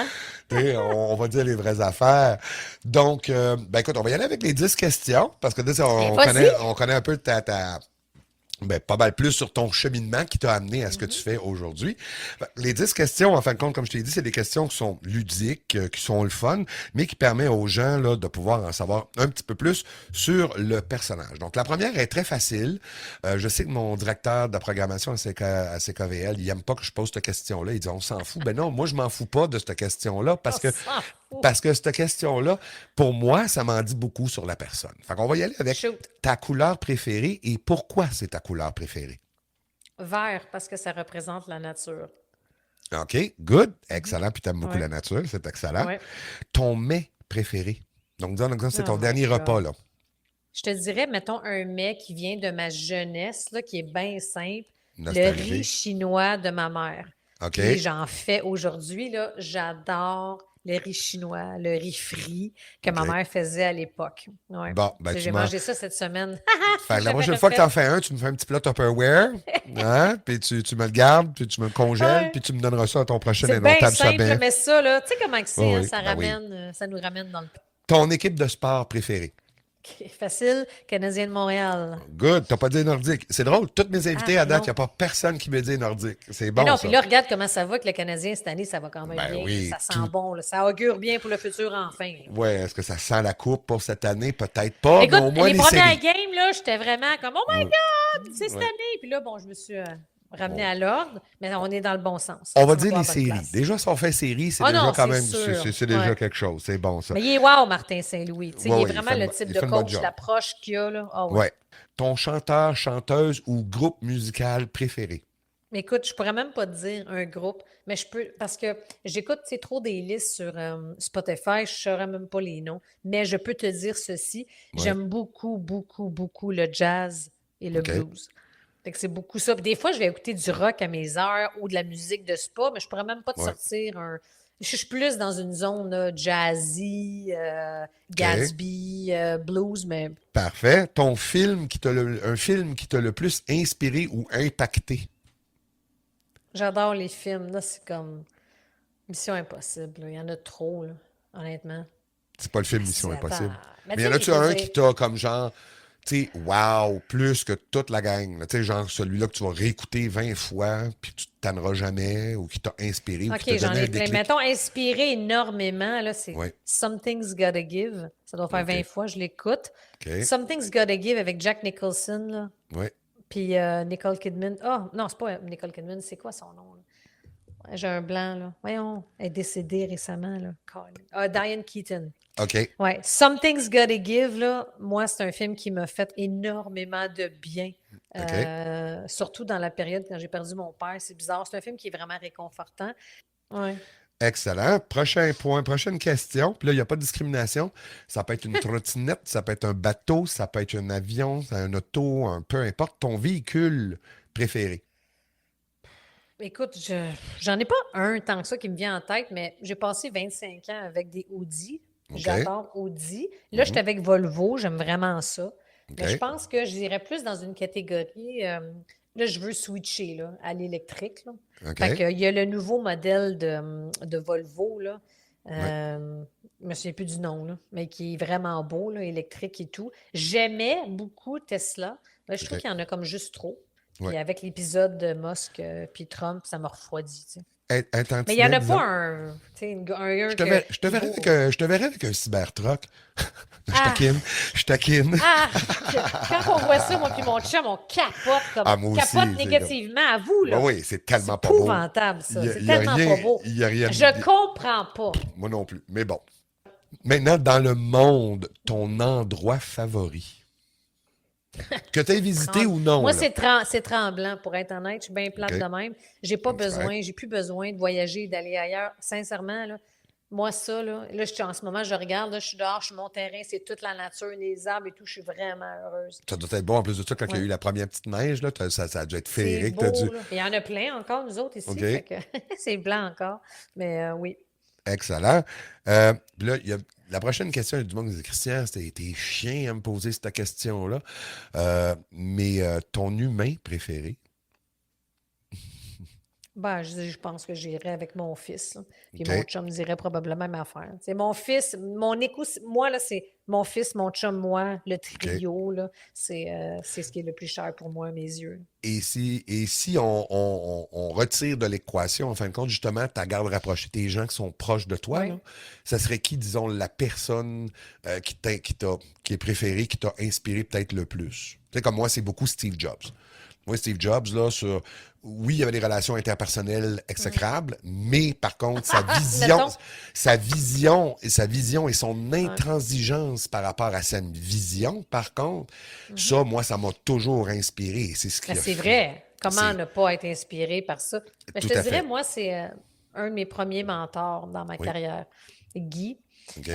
[SPEAKER 1] tu sais, on va dire les vraies affaires. Donc, ben écoute, on va y aller avec les 10 questions, parce que là, on
[SPEAKER 2] vas-y.
[SPEAKER 1] connaît un peu ben, pas mal plus sur ton cheminement qui t'a amené à ce que tu fais aujourd'hui. Les 10 questions, en fin de compte, comme je t'ai dit, c'est des questions qui sont ludiques, qui sont le fun, mais qui permettent aux gens là, de pouvoir en savoir un petit peu plus sur le personnage. Donc, la première est très facile. Je sais que mon directeur de programmation à CKVL, il aime pas que je pose cette question-là. Il dit, on s'en fout. Ben non, moi, je m'en fous pas de cette question-là parce que cette question-là, pour moi, ça m'en dit beaucoup sur la personne. Fait qu'on va y aller avec
[SPEAKER 2] Shoot.
[SPEAKER 1] ta couleur préférée et pourquoi c'est ta couleur préférée.
[SPEAKER 2] Vert, parce que ça représente la nature.
[SPEAKER 1] OK, good, excellent, puis t'aimes beaucoup
[SPEAKER 2] Ouais.
[SPEAKER 1] la nature, c'est excellent.
[SPEAKER 2] Ouais.
[SPEAKER 1] Ton mets préféré. Donc, disons, c'est ton
[SPEAKER 2] Oh
[SPEAKER 1] dernier
[SPEAKER 2] my
[SPEAKER 1] repas,
[SPEAKER 2] God.
[SPEAKER 1] là.
[SPEAKER 2] Je te dirais, mettons, un mets qui vient de ma jeunesse, là, qui est bien simple. Le
[SPEAKER 1] Nostalgie.
[SPEAKER 2] riz chinois de ma mère.
[SPEAKER 1] OK,
[SPEAKER 2] Puis j'en fais aujourd'hui, là. J'adore le riz chinois, le riz frit que ma
[SPEAKER 1] OK.
[SPEAKER 2] mère faisait à l'époque. Ouais.
[SPEAKER 1] Bon, ben,
[SPEAKER 2] J'ai mangé ça cette semaine.
[SPEAKER 1] Fait que la
[SPEAKER 2] J'avais
[SPEAKER 1] prochaine fois que
[SPEAKER 2] refait.
[SPEAKER 1] t'en fais un, tu me fais un petit plat Tupperware, hein? Puis tu me le gardes, puis tu me le congèles,
[SPEAKER 2] Ouais.
[SPEAKER 1] puis tu me donneras ça à ton prochain
[SPEAKER 2] C'est bien
[SPEAKER 1] indomptable
[SPEAKER 2] simple,
[SPEAKER 1] sommet.
[SPEAKER 2] mais ça, là, tu sais comment que c'est,
[SPEAKER 1] Oh
[SPEAKER 2] hein,
[SPEAKER 1] oui, ben oui.
[SPEAKER 2] ça nous ramène dans le
[SPEAKER 1] Ton équipe de sport préférée.
[SPEAKER 2] facile, Canadien de Montréal.
[SPEAKER 1] Good, t'as pas dit nordique. C'est drôle, tous mes invités à date, il
[SPEAKER 2] Non.
[SPEAKER 1] n'y a pas personne qui me dit nordique. C'est
[SPEAKER 2] Mais
[SPEAKER 1] bon,
[SPEAKER 2] non, puis
[SPEAKER 1] ça.
[SPEAKER 2] là, regarde comment ça va que le Canadien cette année, ça va quand même
[SPEAKER 1] Ben
[SPEAKER 2] bien.
[SPEAKER 1] oui,
[SPEAKER 2] Ça sent
[SPEAKER 1] tout.
[SPEAKER 2] bon, là. Ça augure bien pour le futur enfin.
[SPEAKER 1] Ouais, est-ce que ça sent la coupe pour cette année? Peut-être pas, mais
[SPEAKER 2] Écoute,
[SPEAKER 1] au moins
[SPEAKER 2] les
[SPEAKER 1] les
[SPEAKER 2] premières
[SPEAKER 1] séries.
[SPEAKER 2] games, là, j'étais vraiment comme Oh my
[SPEAKER 1] Ouais,
[SPEAKER 2] God, c'est cette
[SPEAKER 1] ouais.
[SPEAKER 2] année. Puis là, bon, je me suis ramenée
[SPEAKER 1] On,
[SPEAKER 2] à l'ordre, mais on est dans le bon sens.
[SPEAKER 1] on
[SPEAKER 2] On
[SPEAKER 1] va
[SPEAKER 2] s'en
[SPEAKER 1] dire
[SPEAKER 2] va à
[SPEAKER 1] les
[SPEAKER 2] la bonne
[SPEAKER 1] séries.
[SPEAKER 2] place.
[SPEAKER 1] Déjà, si on fait série, c'est
[SPEAKER 2] Oh
[SPEAKER 1] déjà
[SPEAKER 2] non,
[SPEAKER 1] quand
[SPEAKER 2] c'est
[SPEAKER 1] même,
[SPEAKER 2] sûr.
[SPEAKER 1] c'est déjà
[SPEAKER 2] Ouais.
[SPEAKER 1] quelque chose. C'est bon, ça.
[SPEAKER 2] Mais il est wow, Martin Saint-Louis. Tu sais,
[SPEAKER 1] Ouais,
[SPEAKER 2] il est
[SPEAKER 1] ouais,
[SPEAKER 2] vraiment le type
[SPEAKER 1] il
[SPEAKER 2] de
[SPEAKER 1] fait une bonne
[SPEAKER 2] coach,
[SPEAKER 1] job.
[SPEAKER 2] l'approche qu'il a. Là. Ah oui.
[SPEAKER 1] Ouais. Ton chanteur, chanteuse ou groupe musical préféré?
[SPEAKER 2] Mais écoute, je pourrais même pas te dire un groupe, mais je peux, parce que j'écoute tu sais, trop des listes sur Spotify, je ne saurais même pas les noms, mais je peux te dire ceci,
[SPEAKER 1] Ouais.
[SPEAKER 2] j'aime beaucoup, beaucoup, beaucoup le jazz et le
[SPEAKER 1] OK.
[SPEAKER 2] blues. Fait que c'est beaucoup ça. Puis des fois, je vais écouter du rock à mes heures ou de la musique de spa, mais je pourrais même pas te
[SPEAKER 1] Ouais.
[SPEAKER 2] sortir un. Je suis plus dans une zone là, jazzy,
[SPEAKER 1] OK.
[SPEAKER 2] Gatsby, blues, mais
[SPEAKER 1] Parfait. Ton film un film qui t'a le plus inspiré ou impacté?
[SPEAKER 2] j'adore les films. Là, c'est comme Mission Impossible. Là. Il y en a trop, là, honnêtement.
[SPEAKER 1] C'est pas le film Mission
[SPEAKER 2] Si, attends.
[SPEAKER 1] Impossible.
[SPEAKER 2] Mais
[SPEAKER 1] Mais y
[SPEAKER 2] tu
[SPEAKER 1] en
[SPEAKER 2] sais,
[SPEAKER 1] a-tu
[SPEAKER 2] je veux
[SPEAKER 1] un
[SPEAKER 2] dire,
[SPEAKER 1] qui t'a comme genre, tu sais, wow, plus que toute la gang? Tu sais, genre celui-là que tu vas réécouter 20 fois, puis tu te tanneras jamais, ou qui t'a inspiré, ou qui t'a
[SPEAKER 2] OK, j'en
[SPEAKER 1] donné un
[SPEAKER 2] ai plein.
[SPEAKER 1] déclic?
[SPEAKER 2] Mettons, inspiré énormément, là, c'est
[SPEAKER 1] Oui.
[SPEAKER 2] Something's Gotta Give. Ça doit faire 20
[SPEAKER 1] OK.
[SPEAKER 2] fois, je l'écoute.
[SPEAKER 1] OK.
[SPEAKER 2] Something's Gotta Give avec Jack Nicholson, là.
[SPEAKER 1] Oui.
[SPEAKER 2] Puis Nicole Kidman. Ah, non, c'est pas Nicole Kidman, c'est quoi son nom, là? Ouais, j'ai un blanc, là. Voyons, elle est décédée récemment, là. Diane Keaton.
[SPEAKER 1] OK.
[SPEAKER 2] Ouais, Something's Gotta Give, là, moi, c'est un film qui m'a fait énormément de bien.
[SPEAKER 1] OK.
[SPEAKER 2] Surtout dans la période quand j'ai perdu mon père. C'est bizarre. C'est un film qui est vraiment réconfortant. Ouais.
[SPEAKER 1] Excellent. Prochain point, prochaine question. Puis là, il n'y a pas de discrimination. Ça peut être une trottinette, ça peut être un bateau, ça peut être un avion, un auto, peu importe. Ton véhicule préféré.
[SPEAKER 2] Écoute, j'en ai pas un tant que ça qui me vient en tête, mais j'ai passé 25 ans avec des Audi.
[SPEAKER 1] OK.
[SPEAKER 2] J'adore Audi. Là, je suis
[SPEAKER 1] Mhm.
[SPEAKER 2] avec Volvo. J'aime vraiment ça. Mais je
[SPEAKER 1] OK.
[SPEAKER 2] pense que j'irais plus dans une catégorie. Là, je veux switcher là, à l'électrique. Là. Fait
[SPEAKER 1] OK.
[SPEAKER 2] que, il y a le nouveau modèle de Volvo. Là.
[SPEAKER 1] Ouais.
[SPEAKER 2] Je me souviens plus du nom, là, mais qui est vraiment beau, là, électrique et tout. J'aimais beaucoup Tesla. Mais je trouve
[SPEAKER 1] OK.
[SPEAKER 2] qu'il y en a comme juste trop.
[SPEAKER 1] Ouais.
[SPEAKER 2] Puis avec l'épisode de Musk puis Trump, ça m'a refroidi. Tu sais.
[SPEAKER 1] Un
[SPEAKER 2] Mais il n'y en
[SPEAKER 1] tantinet,
[SPEAKER 2] a
[SPEAKER 1] disons.
[SPEAKER 2] pas un, tu sais,
[SPEAKER 1] Je te,
[SPEAKER 2] que,
[SPEAKER 1] je te
[SPEAKER 2] qui
[SPEAKER 1] verrais
[SPEAKER 2] vaut.
[SPEAKER 1] je te verrais avec un cybertruck. Je
[SPEAKER 2] Ah!
[SPEAKER 1] taquine. Je taquine.
[SPEAKER 2] Ah! Quand on voit ça, moi puis mon chum, on capote
[SPEAKER 1] Ah, moi aussi,
[SPEAKER 2] capote
[SPEAKER 1] c'est
[SPEAKER 2] négativement à vous,
[SPEAKER 1] Ben
[SPEAKER 2] là.
[SPEAKER 1] oui, c'est
[SPEAKER 2] C'est
[SPEAKER 1] tellement pas beau.
[SPEAKER 2] épouvantable, ça. C'est
[SPEAKER 1] Il y a
[SPEAKER 2] tellement
[SPEAKER 1] rien,
[SPEAKER 2] pas beau.
[SPEAKER 1] il y a rien.
[SPEAKER 2] Je comprends pas.
[SPEAKER 1] Moi non plus. Mais bon. Maintenant, dans le monde, ton endroit favori. Que tu aies visité ou non,
[SPEAKER 2] Moi,
[SPEAKER 1] là.
[SPEAKER 2] c'est tremblant, pour être honnête. Je suis bien plate
[SPEAKER 1] OK.
[SPEAKER 2] de même. J'ai plus besoin de voyager, d'aller ailleurs. Sincèrement, là, moi, ça, là, en ce moment, je regarde, là, je suis dehors, je suis mon terrain, c'est toute la nature, les arbres et tout. Je suis vraiment heureuse.
[SPEAKER 1] Ça doit être bon en plus de ça quand il y a
[SPEAKER 2] Ouais.
[SPEAKER 1] eu la première petite neige, là, ça a dû être
[SPEAKER 2] C'est
[SPEAKER 1] féerique. T'as dû.
[SPEAKER 2] beau, là. Il y en a plein encore, nous autres, ici.
[SPEAKER 1] OK.
[SPEAKER 2] Fait que c'est blanc encore. Mais oui.
[SPEAKER 1] Excellent. Puis là, il y a la prochaine question, il y a du monde qui dit Christian, t'es chien à me poser cette question-là. Mais ton humain préféré?
[SPEAKER 2] Ben, je pense que j'irai avec mon fils. Là. Puis
[SPEAKER 1] OK.
[SPEAKER 2] mon chum dirait probablement la même affaire. C'est mon fils, mon écoute, moi, là, c'est mon fils, mon chum, moi, le trio, là, c'est ce qui est le plus cher pour moi à mes yeux.
[SPEAKER 1] Et si on retire de l'équation, en fin de compte, justement, ta garde rapprochée, tes gens qui sont proches de toi,
[SPEAKER 2] Oui.
[SPEAKER 1] là, ça serait qui, disons, la personne qui est préférée, qui t'a inspiré peut-être le plus? Tu sais, comme moi, c'est beaucoup Steve Jobs. Moi, Steve Jobs, là, oui, il y avait des relations interpersonnelles exécrables, mais par contre,
[SPEAKER 2] Mettons.
[SPEAKER 1] sa vision et son intransigeance par rapport à sa vision, par contre, ça, moi, ça m'a toujours inspiré. Et c'est ce qui
[SPEAKER 2] Ben,
[SPEAKER 1] a
[SPEAKER 2] c'est
[SPEAKER 1] fait.
[SPEAKER 2] vrai. Comment
[SPEAKER 1] C'est-
[SPEAKER 2] ne pas être inspiré par ça? Mais je
[SPEAKER 1] Tout
[SPEAKER 2] te
[SPEAKER 1] à
[SPEAKER 2] dirais,
[SPEAKER 1] fait.
[SPEAKER 2] moi, c'est un de mes premiers mentors dans ma
[SPEAKER 1] Oui.
[SPEAKER 2] carrière. Guy,
[SPEAKER 1] OK?
[SPEAKER 2] il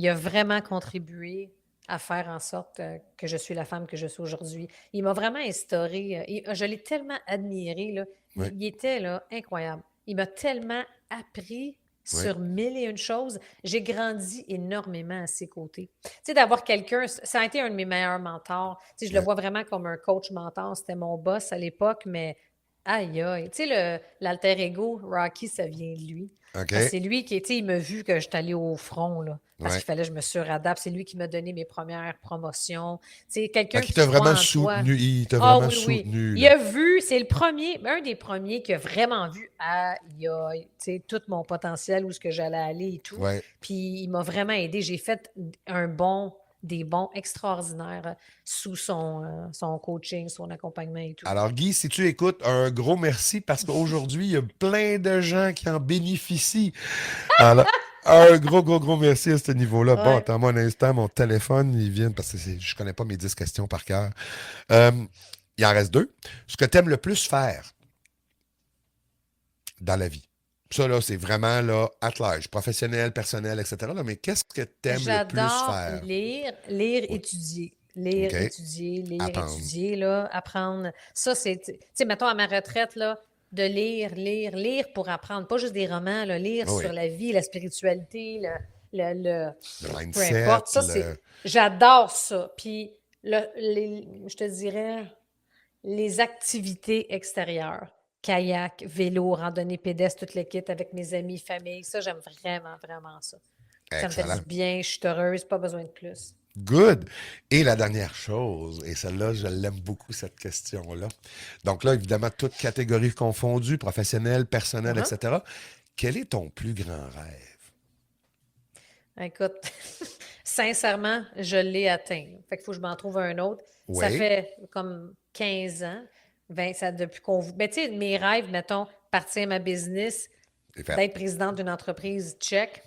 [SPEAKER 2] a vraiment contribué à faire en sorte que je suis la femme que je suis aujourd'hui. Il m'a vraiment instauré. Je l'ai tellement admiré. Là.
[SPEAKER 1] Oui.
[SPEAKER 2] Il était là, incroyable. Il m'a tellement appris
[SPEAKER 1] Oui.
[SPEAKER 2] sur mille et une choses. J'ai grandi énormément à ses côtés. Tu sais, d'avoir quelqu'un, ça a été un de mes meilleurs mentors. Tu sais, je le
[SPEAKER 1] Ouais.
[SPEAKER 2] vois vraiment comme un coach mentor. C'était mon boss à l'époque, mais aïe, aïe. Tu sais, l'alter ego, Rocky, ça vient de lui. Parce que
[SPEAKER 1] OK.
[SPEAKER 2] c'est lui qui, tu sais, il m'a vu que j'étais allée au front, là, parce
[SPEAKER 1] Ouais.
[SPEAKER 2] qu'il fallait que je me suradapte. C'est lui qui m'a donné mes premières promotions. Tu sais, quelqu'un
[SPEAKER 1] Fait qu'il
[SPEAKER 2] qui
[SPEAKER 1] t'a
[SPEAKER 2] croit
[SPEAKER 1] vraiment
[SPEAKER 2] en toi.
[SPEAKER 1] soutenu. Il t'a
[SPEAKER 2] Ah
[SPEAKER 1] vraiment
[SPEAKER 2] oui, oui.
[SPEAKER 1] soutenu,
[SPEAKER 2] Il
[SPEAKER 1] là.
[SPEAKER 2] a vu, c'est le premier, un des premiers qui a vraiment vu, aïe, aïe, tu sais, tout mon potentiel, où est-ce que j'allais aller et tout.
[SPEAKER 1] Ouais.
[SPEAKER 2] Puis il m'a vraiment aidé. J'ai fait des bons extraordinaires sous son coaching, son accompagnement et tout.
[SPEAKER 1] Alors, Guy, si tu écoutes, un gros merci parce qu'aujourd'hui, il y a plein de gens qui en bénéficient. Alors, un gros merci à ce niveau-là. Bon,
[SPEAKER 2] Ouais.
[SPEAKER 1] attends-moi un instant, mon téléphone, il vient parce que je connais pas mes 10 questions par cœur. Euh, il en reste 2. Ce que tu aimes le plus faire dans la vie. Ça, là, c'est vraiment, là, at large, professionnel, personnel, etc. là, mais qu'est-ce que tu aimes le plus
[SPEAKER 2] J'adore
[SPEAKER 1] faire?
[SPEAKER 2] lire,
[SPEAKER 1] Oui.
[SPEAKER 2] étudier.
[SPEAKER 1] OK.
[SPEAKER 2] Lire,
[SPEAKER 1] Apprendre.
[SPEAKER 2] étudier, là, apprendre. Ça, c'est, tu sais, mettons à ma retraite, là, de lire pour apprendre. Pas juste des romans, là, lire
[SPEAKER 1] Ah oui.
[SPEAKER 2] sur la vie, la spiritualité,
[SPEAKER 1] Le
[SPEAKER 2] peu
[SPEAKER 1] mindset,
[SPEAKER 2] importe. Ça, j'adore ça. Puis, je te dirais, les activités extérieures. Kayak, vélo, randonnée pédestre, toute l'équipe avec mes amis, famille. Ça, j'aime vraiment ça. Ça me fait
[SPEAKER 1] excellent.
[SPEAKER 2] du bien, je suis heureuse, pas besoin de plus.
[SPEAKER 1] Good. Et la dernière chose, et celle-là, je l'aime beaucoup, cette question-là. Donc là, évidemment, toutes catégories confondues, professionnelles, personnelles,
[SPEAKER 2] Uh-huh.
[SPEAKER 1] etc. Quel est ton plus grand rêve?
[SPEAKER 2] Écoute, sincèrement, je l'ai atteint. Fait qu'il faut que je m'en trouve un autre. Ça
[SPEAKER 1] Oui,
[SPEAKER 2] fait comme 15 ans, 20, ça depuis qu'on... Mais tu sais, mes rêves, mettons, partir ma business,
[SPEAKER 1] c'est fait.
[SPEAKER 2] d'être présidente d'une entreprise tchèque,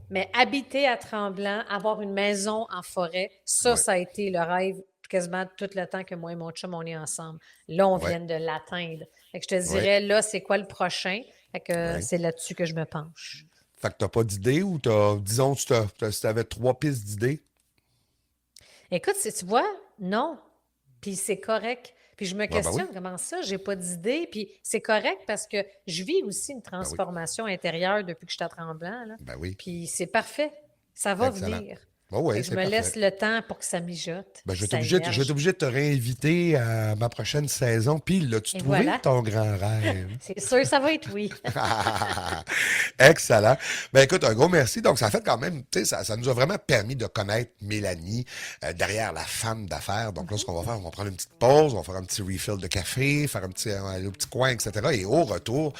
[SPEAKER 2] mais habiter à Tremblant, avoir une maison en forêt,
[SPEAKER 1] Oui,
[SPEAKER 2] ça a été le rêve quasiment tout le temps que moi et mon chum, on est ensemble. Là, on
[SPEAKER 1] oui,
[SPEAKER 2] vient de l'atteindre. Fait que je te
[SPEAKER 1] oui,
[SPEAKER 2] dirais, là, c'est quoi le prochain? Fait que
[SPEAKER 1] oui.
[SPEAKER 2] c'est là-dessus que je me penche.
[SPEAKER 1] Fait que t'as pas d'idée ou disons, si tu avais 3 pistes d'idées?
[SPEAKER 2] Écoute, si tu vois, non. Puis c'est correct. Puis je me
[SPEAKER 1] Ah, ben oui,
[SPEAKER 2] questionne comment ça, j'ai pas d'idée. Puis c'est correct parce que je vis aussi une
[SPEAKER 1] ben oui,
[SPEAKER 2] transformation intérieure depuis que je suis à Tremblant, là.
[SPEAKER 1] ben oui.
[SPEAKER 2] Puis c'est parfait. Ça va
[SPEAKER 1] Excellent.
[SPEAKER 2] venir.
[SPEAKER 1] Ben
[SPEAKER 2] Fait
[SPEAKER 1] oui,
[SPEAKER 2] que je
[SPEAKER 1] c'est
[SPEAKER 2] me
[SPEAKER 1] parfait.
[SPEAKER 2] laisse le temps pour que ça mijote,
[SPEAKER 1] Ben,
[SPEAKER 2] puis ça
[SPEAKER 1] je vais être
[SPEAKER 2] émerge.
[SPEAKER 1] obligé de te réinviter à ma prochaine saison. Puis, l'as-tu
[SPEAKER 2] Et
[SPEAKER 1] trouvé
[SPEAKER 2] voilà.
[SPEAKER 1] ton grand rêve?
[SPEAKER 2] C'est sûr, ça va être oui.
[SPEAKER 1] Excellent. Ben écoute, un gros merci. Donc, ça fait quand même, tu sais, ça nous a vraiment permis de connaître Mélanie derrière la femme d'affaires. Donc là, ce qu'on va faire, on va prendre une petite pause, on va faire un petit refill de café, faire un petit coin, etc. Et au retour,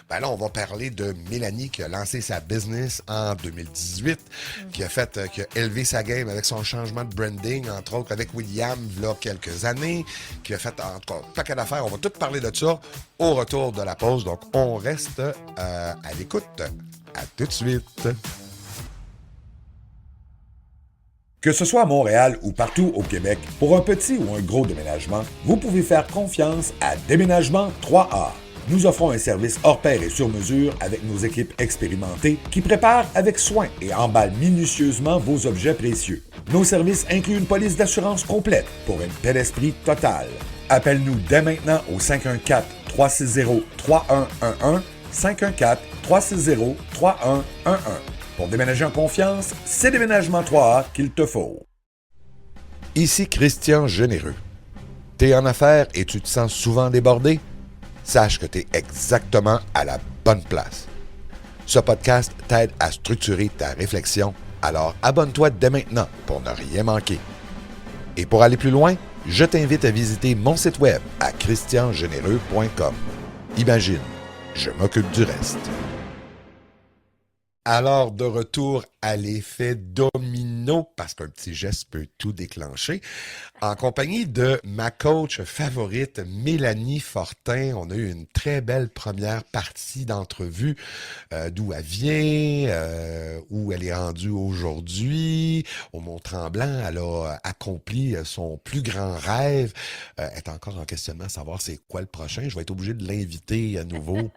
[SPEAKER 1] ben là, on va parler de Mélanie qui a lancé sa business en 2018, qui a élevé sa game avec son changement de branding, entre autres avec William, il y a quelques années, qui a fait, en tout cas, un paquet d'affaires. On va tout parler de ça au retour de la pause. Donc, on reste à l'écoute. À tout de suite.
[SPEAKER 3] Que ce soit à Montréal ou partout au Québec, pour un petit ou un gros déménagement, vous pouvez faire confiance à Déménagement 3A. Nous offrons un service hors pair et sur mesure avec nos équipes expérimentées qui préparent avec soin et emballent minutieusement vos objets précieux. Nos services incluent une police d'assurance complète pour une paix d'esprit totale. Appelle-nous dès maintenant au 514-360-3111, 514-360-3111. Pour déménager en confiance, c'est Déménagement 3A qu'il te faut.
[SPEAKER 1] Ici Christian Généreux. T'es en affaires et tu te sens souvent débordé? Sache que t'es exactement à la bonne place. Ce podcast t'aide à structurer ta réflexion, alors abonne-toi dès maintenant pour ne rien manquer. Et pour aller plus loin, je t'invite à visiter mon site web à christiangénéreux.com. Imagine, je m'occupe du reste. Alors, de retour à l'effet domino, parce qu'un petit geste peut tout déclencher, en compagnie de ma coach favorite, Mélanie Fortin. On a eu une très belle première partie d'entrevue, d'où elle vient, où elle est rendue aujourd'hui. Au Mont-Tremblant, elle a accompli son plus grand rêve. Elle est encore en questionnement à savoir c'est quoi le prochain. Je vais être obligé de l'inviter à nouveau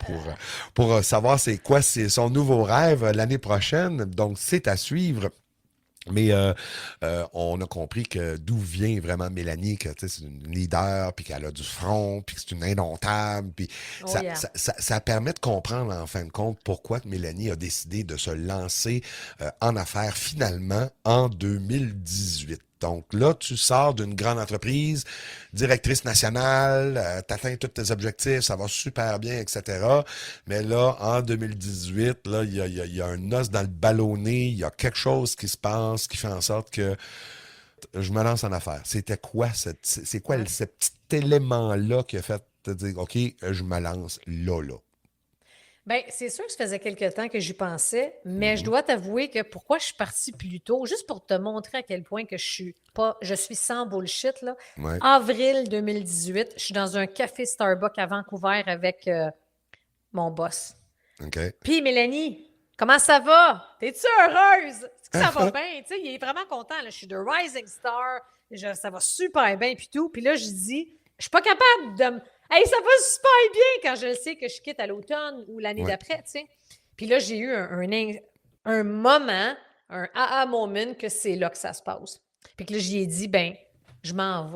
[SPEAKER 1] pour savoir c'est quoi son nouveau rêve l'année prochaine. Donc, c'est à suivre.
[SPEAKER 3] Mais on a compris que d'où vient vraiment Mélanie, que c'est une leader, puis qu'elle a du front, puis que c'est une indomptable. Puis
[SPEAKER 2] Oh yeah.
[SPEAKER 3] ça permet de comprendre, en fin de compte, pourquoi Mélanie a décidé de se lancer en affaires finalement en 2018. Donc là, tu sors d'une grande entreprise, directrice nationale, t'atteins tous tes objectifs, ça va super bien, etc. Mais là, en 2018, là, il y a un os dans le ballonnet, il y a quelque chose qui se passe qui fait en sorte que je me lance en affaires. C'était quoi c'est quoi
[SPEAKER 2] Ouais.
[SPEAKER 3] ce petit élément-là qui a fait te dire, OK, je me lance là.
[SPEAKER 2] Bien, c'est sûr que ça faisait quelque temps que j'y pensais, mais je dois t'avouer que pourquoi je suis partie plus tôt, juste pour te montrer à quel point que je suis sans bullshit, là.
[SPEAKER 3] Ouais,
[SPEAKER 2] Avril 2018, je suis dans un café Starbucks à Vancouver avec mon boss.
[SPEAKER 3] OK.
[SPEAKER 2] Puis Mélanie, comment ça va? T'es-tu heureuse? Est-ce que ça va bien? Tu sais, il est vraiment content, là. Je suis de Rising Star, ça va super bien, puis tout. Puis là, je dis, je suis pas capable de me... Hey, ça va super bien quand je le sais que je quitte à l'automne ou l'année
[SPEAKER 3] Ouais.
[SPEAKER 2] d'après, tu sais. Puis là, j'ai eu un moment, un aha moment que c'est là que ça se passe. Puis que là, j'y ai dit, ben, je m'en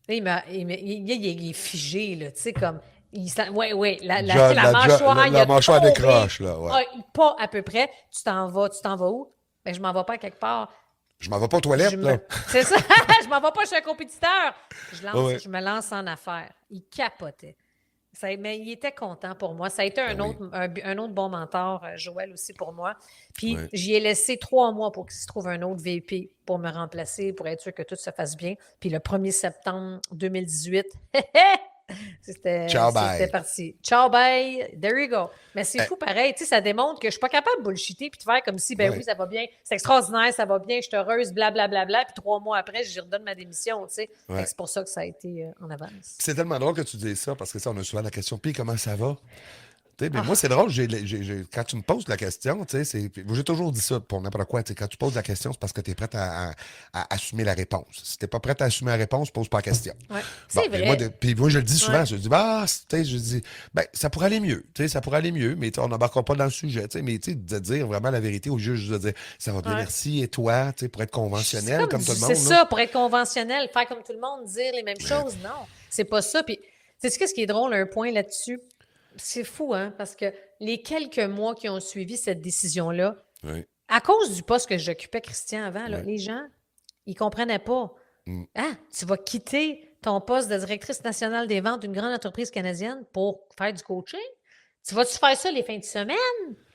[SPEAKER 2] vais. Là, il est figé, là, tu sais, comme... Oui, la mâchoire, il
[SPEAKER 3] La
[SPEAKER 2] a
[SPEAKER 3] mâchoire
[SPEAKER 2] tombé.
[SPEAKER 3] décroche, là, ouais.
[SPEAKER 2] Ah, pas à peu près. Tu t'en vas où? Ben, je m'en vais pas à quelque part.
[SPEAKER 3] Je m'en vais pas aux toilettes, là.
[SPEAKER 2] C'est ça, je m'en vais pas chez un compétiteur.
[SPEAKER 3] Ouais.
[SPEAKER 2] Je me lance en affaires. Il capotait. Mais il était content pour moi. Ça a été un autre bon mentor, Joël aussi pour moi. Puis
[SPEAKER 3] Ouais.
[SPEAKER 2] j'y ai laissé 3 mois pour qu'il se trouve un autre VP pour me remplacer, pour être sûr que tout se fasse bien. Puis le 1er septembre 2018,
[SPEAKER 3] Ciao, bye.
[SPEAKER 2] c'était parti. Ciao, bye. There you go. Mais c'est fou pareil. Tu sais, ça démontre que je suis pas capable de bullshitter puis de faire comme si, ben
[SPEAKER 3] Ouais.
[SPEAKER 2] oui, ça va bien, c'est extraordinaire, ça va bien, je suis heureuse, blablabla. Puis 3 mois après, je redonne ma démission, tu sais.
[SPEAKER 3] Ouais.
[SPEAKER 2] Fait que c'est pour ça que ça a été en avance.
[SPEAKER 3] C'est tellement drôle que tu dises ça, parce que ça, on a souvent la question, puis comment ça va? Tu sais, mais moi, c'est drôle, quand tu me poses la question, tu sais, j'ai toujours dit ça pour n'importe quoi, tu sais, quand tu poses la question, c'est parce que tu es prête à assumer la réponse. Si tu n'es pas prête à assumer la réponse, pose pas la question.
[SPEAKER 2] Ouais.
[SPEAKER 3] Bon,
[SPEAKER 2] C'est
[SPEAKER 3] mais
[SPEAKER 2] vrai.
[SPEAKER 3] puis moi, je le dis souvent,
[SPEAKER 2] Ouais.
[SPEAKER 3] je dis, je dis, ben, ça pourrait aller mieux, tu sais, ça pourrait aller mieux, mais on n'embarquera pas dans le sujet, tu sais, mais tu sais, de dire vraiment la vérité au juge, de dire, ça va bien,
[SPEAKER 2] Ouais.
[SPEAKER 3] merci, et toi, tu sais, pour être conventionnel, comme tout le monde.
[SPEAKER 2] C'est
[SPEAKER 3] là.
[SPEAKER 2] ça, pour être conventionnel, faire comme tout le monde, dire les mêmes choses. Non, c'est pas ça. Puis, tu sais ce qui est drôle, un point là-dessus? C'est fou, hein? Parce que les quelques mois qui ont suivi cette décision-là,
[SPEAKER 3] Ouais.
[SPEAKER 2] à cause du poste que j'occupais, Christian, avant, là,
[SPEAKER 3] Ouais.
[SPEAKER 2] les gens, ils comprenaient pas. Ah, tu vas quitter ton poste de directrice nationale des ventes d'une grande entreprise canadienne pour faire du coaching? Tu vas-tu faire ça les fins de semaine?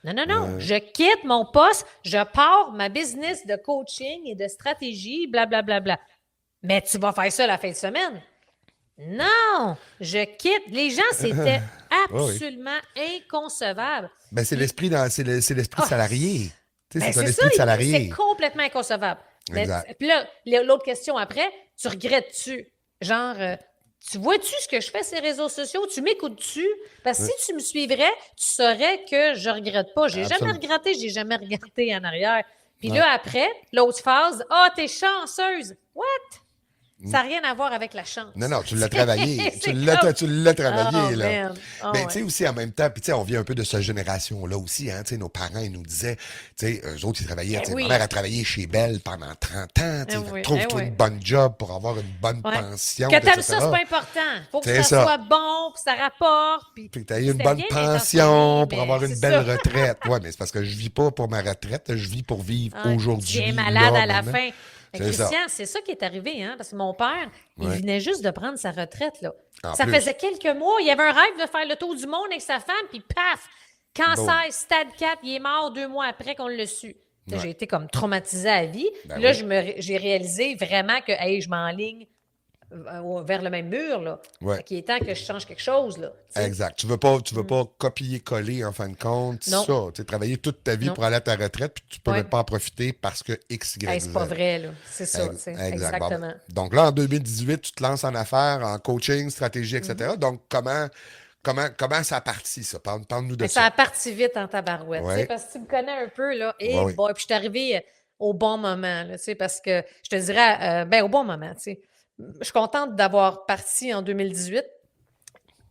[SPEAKER 2] Non. Je quitte mon poste, je pars ma business de coaching et de stratégie, blablabla. Mais tu vas faire ça la fin de semaine? Non! Je quitte. Les gens, c'était absolument inconcevable.
[SPEAKER 3] Ben, c'est
[SPEAKER 2] Puis-
[SPEAKER 3] l'esprit c'est l'esprit
[SPEAKER 2] Ah,
[SPEAKER 3] salarié. Tu sais,
[SPEAKER 2] Ben,
[SPEAKER 3] c'est un
[SPEAKER 2] c'est
[SPEAKER 3] esprit de
[SPEAKER 2] ça,
[SPEAKER 3] salarié.
[SPEAKER 2] c'est complètement inconcevable. Mais,
[SPEAKER 3] Exact.
[SPEAKER 2] puis là, l'autre question après, tu regrettes-tu? Genre, tu vois-tu ce que je fais sur les réseaux sociaux? Tu m'écoutes-tu? Parce que si tu me suivrais, tu saurais que je regrette pas. J'ai jamais
[SPEAKER 3] Absolument.
[SPEAKER 2] regretté, j'ai jamais regardé en arrière. Puis
[SPEAKER 3] Ouais.
[SPEAKER 2] là, après, l'autre phase, t'es chanceuse. What? Ça n'a rien à voir avec la chance.
[SPEAKER 3] Non, tu l'as travaillé.
[SPEAKER 2] C'est
[SPEAKER 3] tu l'as travaillé,
[SPEAKER 2] Oh,
[SPEAKER 3] là.
[SPEAKER 2] man. Oh,
[SPEAKER 3] Mais
[SPEAKER 2] ouais.
[SPEAKER 3] tu sais aussi, en même temps, puis tu sais, on vient un peu de cette génération-là aussi, hein. Tu sais, nos parents, ils nous disaient, tu sais, eux autres, ils travaillaient. Tu sais,
[SPEAKER 2] oui.
[SPEAKER 3] Ma mère a travaillé chez Bell pendant 30 ans. Tu sais,
[SPEAKER 2] oui,
[SPEAKER 3] trouve-toi
[SPEAKER 2] oui.
[SPEAKER 3] une bonne job pour avoir une bonne
[SPEAKER 2] Ouais.
[SPEAKER 3] pension.
[SPEAKER 2] Que t'aimes
[SPEAKER 3] etc.
[SPEAKER 2] ça, c'est pas important. Faut que
[SPEAKER 3] C'est
[SPEAKER 2] ça
[SPEAKER 3] ça.
[SPEAKER 2] soit bon, puis ça rapporte. Puis
[SPEAKER 3] Puis que tu aies une
[SPEAKER 2] c'était
[SPEAKER 3] bonne
[SPEAKER 2] bien
[SPEAKER 3] pension
[SPEAKER 2] intentionné,
[SPEAKER 3] pour
[SPEAKER 2] mais
[SPEAKER 3] avoir une
[SPEAKER 2] c'est
[SPEAKER 3] belle
[SPEAKER 2] ça.
[SPEAKER 3] retraite. Ouais, mais c'est parce que je vis pas pour ma retraite, je vis pour vivre
[SPEAKER 2] Ouais,
[SPEAKER 3] aujourd'hui.
[SPEAKER 2] tu viens malade
[SPEAKER 3] là,
[SPEAKER 2] à la
[SPEAKER 3] maintenant.
[SPEAKER 2] fin. Mais
[SPEAKER 3] C'est ça.
[SPEAKER 2] Christian, c'est ça qui est arrivé, hein? Parce que mon père, il
[SPEAKER 3] Ouais.
[SPEAKER 2] venait juste de prendre sa retraite, là.
[SPEAKER 3] En
[SPEAKER 2] Ça
[SPEAKER 3] plus.
[SPEAKER 2] faisait quelques mois. Il avait un rêve de faire le tour du monde avec sa femme, puis paf! Cancer,
[SPEAKER 3] Boum.
[SPEAKER 2] stade 4, il est mort 2 mois après qu'on l'a su. Là,
[SPEAKER 3] Ouais.
[SPEAKER 2] j'ai été comme traumatisée à vie.
[SPEAKER 3] Ben
[SPEAKER 2] Puis là,
[SPEAKER 3] oui.
[SPEAKER 2] j'ai réalisé vraiment que, hey, je m'enligne vers le même mur, là.
[SPEAKER 3] Ouais.
[SPEAKER 2] Fait qu'il est temps que je change quelque chose, là. Tu sais.
[SPEAKER 3] Exact. Tu veux pas copier-coller, en fin de compte.
[SPEAKER 2] Non.
[SPEAKER 3] Ça. Tu sais, travailler toute ta vie
[SPEAKER 2] Non.
[SPEAKER 3] pour aller à ta retraite, puis tu peux
[SPEAKER 2] Ouais.
[SPEAKER 3] même pas en profiter parce que X, Y,
[SPEAKER 2] Hey,
[SPEAKER 3] Z.
[SPEAKER 2] c'est pas vrai, là. C'est ça, tu sais.
[SPEAKER 3] Exact.
[SPEAKER 2] Exactement.
[SPEAKER 3] Bon. Donc là, en 2018, tu te lances en affaires, en coaching, stratégie, etc.
[SPEAKER 2] Mm-hmm.
[SPEAKER 3] Donc, comment ça a parti, ça? Parle-nous de
[SPEAKER 2] Mais ça
[SPEAKER 3] ça.
[SPEAKER 2] a parti vite en tabarouette,
[SPEAKER 3] Ouais.
[SPEAKER 2] tu sais, parce que tu me connais un peu, là. Et
[SPEAKER 3] Ouais, oui.
[SPEAKER 2] boy, puis je suis arrivée au bon moment, là, tu sais, parce que je te dirais, au bon moment, tu sais. Je suis contente d'avoir parti en 2018.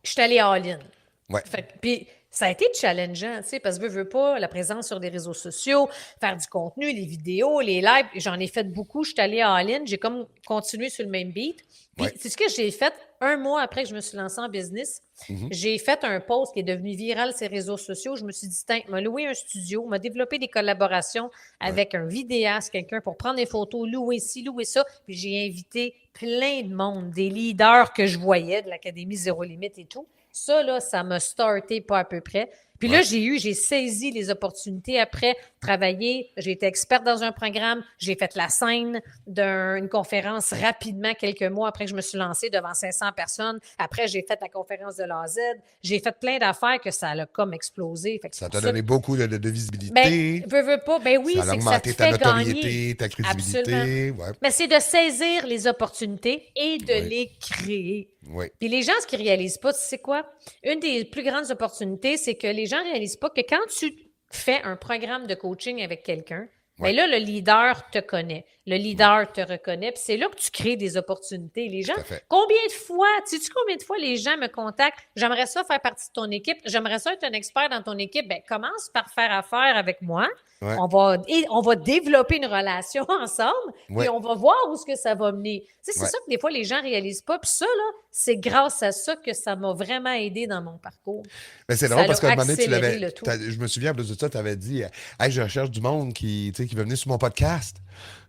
[SPEAKER 2] Je suis allée all-in.
[SPEAKER 3] Ouais.
[SPEAKER 2] Fait que- puis Ça a été challengeant, tu sais, parce que veux pas, la présence sur des réseaux sociaux, faire du contenu, les vidéos, les lives, j'en ai fait beaucoup. Je suis allée en ligne, j'ai comme continué sur le même beat. Puis,
[SPEAKER 3] Ouais.
[SPEAKER 2] c'est ce que j'ai fait un mois après que je me suis lancée en business. J'ai fait un post qui est devenu viral sur les réseaux sociaux. Je me suis dit, tiens, m'a loué un studio, m'a développé des collaborations avec un vidéaste, quelqu'un pour prendre des photos, louer ci, louer ça. Puis j'ai invité plein de monde, des leaders que je voyais de l'Académie Zéro Limite et tout. Ça, là, ça m'a starté pas à peu près. Puis là, j'ai saisi les opportunités après, travailler. J'ai été experte dans un programme. J'ai fait la scène d'une conférence rapidement, quelques mois après que je me suis lancée devant 500 personnes. Après, j'ai fait la conférence de l'AZ. J'ai fait plein d'affaires que ça a comme explosé. Fait que c'est
[SPEAKER 3] Ça
[SPEAKER 2] pour
[SPEAKER 3] t'a
[SPEAKER 2] ça
[SPEAKER 3] donné beaucoup de
[SPEAKER 2] ben,
[SPEAKER 3] visibilité.
[SPEAKER 2] veux pas. Ben oui,
[SPEAKER 3] Ça a
[SPEAKER 2] c'est que ça te
[SPEAKER 3] augmenté ta
[SPEAKER 2] fait
[SPEAKER 3] notoriété,
[SPEAKER 2] gagner.
[SPEAKER 3] ta
[SPEAKER 2] Absolument.
[SPEAKER 3] crédibilité. Ouais.
[SPEAKER 2] Mais c'est de saisir les opportunités et de
[SPEAKER 3] Oui.
[SPEAKER 2] les créer.
[SPEAKER 3] Oui.
[SPEAKER 2] Puis les gens, ce qu'ils réalisent pas, tu sais quoi? Une des plus grandes opportunités, c'est que les gens réalisent pas que quand tu fais un programme de coaching avec quelqu'un,
[SPEAKER 3] Ouais.
[SPEAKER 2] bien là, le leader te connaît. Le leader te reconnaît. Puis c'est là que tu crées des opportunités. Les gens,
[SPEAKER 3] à fait.
[SPEAKER 2] combien de fois, sais-tu combien de fois les gens me contactent? J'aimerais ça faire partie de ton équipe. J'aimerais ça être un expert dans ton équipe. Bien, commence par faire affaire avec moi.
[SPEAKER 3] Ouais.
[SPEAKER 2] On va développer une relation ensemble,
[SPEAKER 3] Ouais.
[SPEAKER 2] puis on va voir où ce que ça va mener. Tu sais, c'est
[SPEAKER 3] Ouais.
[SPEAKER 2] ça que des fois les gens réalisent pas. Puis ça, là, c'est grâce à ça que ça m'a vraiment aidé dans mon parcours.
[SPEAKER 3] Mais c'est
[SPEAKER 2] Ça
[SPEAKER 3] drôle parce
[SPEAKER 2] a
[SPEAKER 3] qu'à un moment donné, tu
[SPEAKER 2] accéléré
[SPEAKER 3] l'avais.
[SPEAKER 2] le tout.
[SPEAKER 3] Je me souviens, en plus de ça, tu avais dit hey, je recherche du monde qui veut venir sur mon podcast.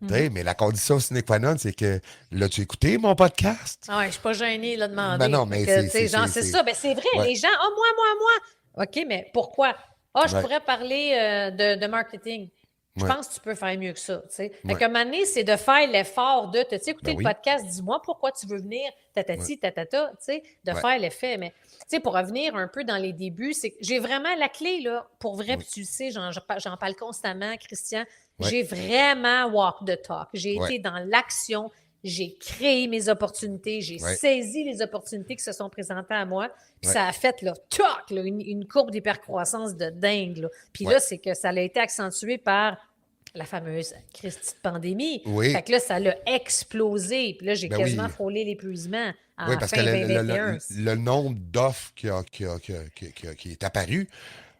[SPEAKER 3] Tu sais, mais la condition sine qua non, c'est que l'as-tu écouté, mon podcast?
[SPEAKER 2] Ah ouais, je suis pas gênée de demander.
[SPEAKER 3] Ben non, mais
[SPEAKER 2] Fait que, tu sais, genre, c'est ça. Ben, c'est vrai,
[SPEAKER 3] Ouais.
[SPEAKER 2] les gens, moi. OK, mais pourquoi? Ah, je
[SPEAKER 3] Ouais.
[SPEAKER 2] pourrais parler de marketing. Je
[SPEAKER 3] Ouais.
[SPEAKER 2] pense que tu peux faire mieux que ça. Tu sais. Fait
[SPEAKER 3] Ouais.
[SPEAKER 2] qu'à un moment donné, c'est de faire l'effort de te écouter
[SPEAKER 3] Ben
[SPEAKER 2] le
[SPEAKER 3] oui.
[SPEAKER 2] podcast, dis-moi pourquoi tu veux venir, tatati, tatata, tu sais, de
[SPEAKER 3] Ouais.
[SPEAKER 2] faire l'effet. Mais tu sais, pour revenir un peu dans les débuts, c'est que j'ai vraiment la clé, là, pour vrai, puis tu le sais, j'en parle constamment, Christian.
[SPEAKER 3] Ouais.
[SPEAKER 2] J'ai vraiment walk the talk. J'ai
[SPEAKER 3] Ouais.
[SPEAKER 2] été dans l'action. J'ai créé mes opportunités, j'ai
[SPEAKER 3] Ouais.
[SPEAKER 2] saisi les opportunités qui se sont présentées à moi, puis
[SPEAKER 3] Ouais.
[SPEAKER 2] ça a fait là, toc, là, une courbe d'hypercroissance de dingue. Là. Puis
[SPEAKER 3] Ouais.
[SPEAKER 2] là, c'est que ça a été accentué par la fameuse Christie de pandémie.
[SPEAKER 3] Oui.
[SPEAKER 2] Fait que là, ça l'a explosé. Puis là, j'ai
[SPEAKER 3] Ben
[SPEAKER 2] quasiment
[SPEAKER 3] oui.
[SPEAKER 2] frôlé l'épuisement en
[SPEAKER 3] Oui, parce
[SPEAKER 2] fin
[SPEAKER 3] que
[SPEAKER 2] 2021.
[SPEAKER 3] le nombre d'offres qui est apparu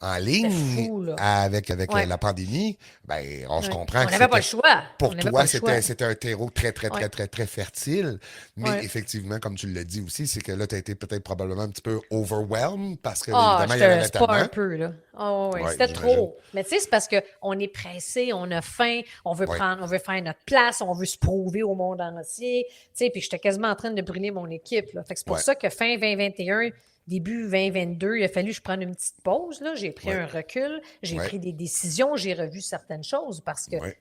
[SPEAKER 3] en ligne
[SPEAKER 2] fou, là.
[SPEAKER 3] avec
[SPEAKER 2] Ouais.
[SPEAKER 3] la pandémie, ben, on se
[SPEAKER 2] Ouais.
[SPEAKER 3] comprend
[SPEAKER 2] On
[SPEAKER 3] que
[SPEAKER 2] n'avait pas le
[SPEAKER 3] c'était-
[SPEAKER 2] choix.
[SPEAKER 3] Pour
[SPEAKER 2] On n'avait
[SPEAKER 3] toi,
[SPEAKER 2] pas le choix.
[SPEAKER 3] c'était un terreau très, très, très,
[SPEAKER 2] Ouais.
[SPEAKER 3] très, très fertile. Mais
[SPEAKER 2] Ouais.
[SPEAKER 3] effectivement, comme tu l'as dit aussi, c'est que là, tu as été peut-être probablement un petit peu overwhelmed parce que,
[SPEAKER 2] Ah,
[SPEAKER 3] évidemment, il y en avait
[SPEAKER 2] c'est pas un
[SPEAKER 3] tellement.
[SPEAKER 2] peu, là. Ah, ouais,
[SPEAKER 3] Ouais,
[SPEAKER 2] c'était
[SPEAKER 3] j'imagine.
[SPEAKER 2] trop. Mais tu sais, c'est parce qu'on est pressé, on a faim, on veut
[SPEAKER 3] Ouais.
[SPEAKER 2] on veut faire notre place, on veut se prouver au monde entier. Tu sais, puis j'étais quasiment en train de brûler mon équipe, là. Fait que c'est pour
[SPEAKER 3] Ouais.
[SPEAKER 2] ça que fin 2021, début 2022, il a fallu que je prenne une petite pause, là. J'ai pris
[SPEAKER 3] Ouais.
[SPEAKER 2] un recul, j'ai
[SPEAKER 3] Ouais.
[SPEAKER 2] pris des décisions, j'ai revu certaines choses parce que
[SPEAKER 3] Ouais.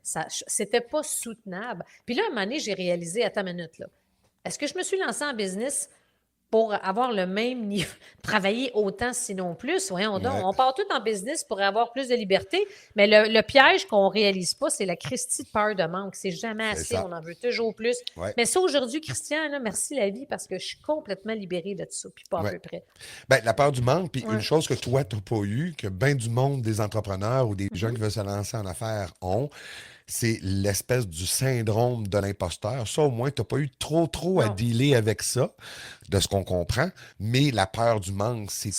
[SPEAKER 2] c'était pas soutenable. Puis là, à un moment donné, j'ai réalisé, attends une minute, là. Est-ce que je me suis lancée en business pour avoir le même niveau, travailler autant, sinon plus? Voyons donc.
[SPEAKER 3] Ouais.
[SPEAKER 2] On part tout en business pour avoir plus de liberté, mais le piège qu'on réalise pas, c'est la Christie de peur de manque. C'est jamais
[SPEAKER 3] C'est
[SPEAKER 2] assez,
[SPEAKER 3] ça.
[SPEAKER 2] on en veut toujours plus.
[SPEAKER 3] Ouais.
[SPEAKER 2] Mais ça, aujourd'hui, Christian, là, merci la vie, parce que je suis complètement libérée de ça, puis pas à
[SPEAKER 3] Ouais.
[SPEAKER 2] peu près.
[SPEAKER 3] Ben, la peur du manque, puis
[SPEAKER 2] Ouais.
[SPEAKER 3] une chose que toi, tu n'as pas eu, que bien du monde des entrepreneurs ou des
[SPEAKER 2] Mm-hmm.
[SPEAKER 3] gens qui veulent se lancer en affaires ont, c'est l'espèce du syndrome de l'imposteur. Ça, au moins, tu n'as pas eu trop à
[SPEAKER 2] Non.
[SPEAKER 3] dealer avec ça, de ce qu'on comprend. Mais la peur du manque, c'est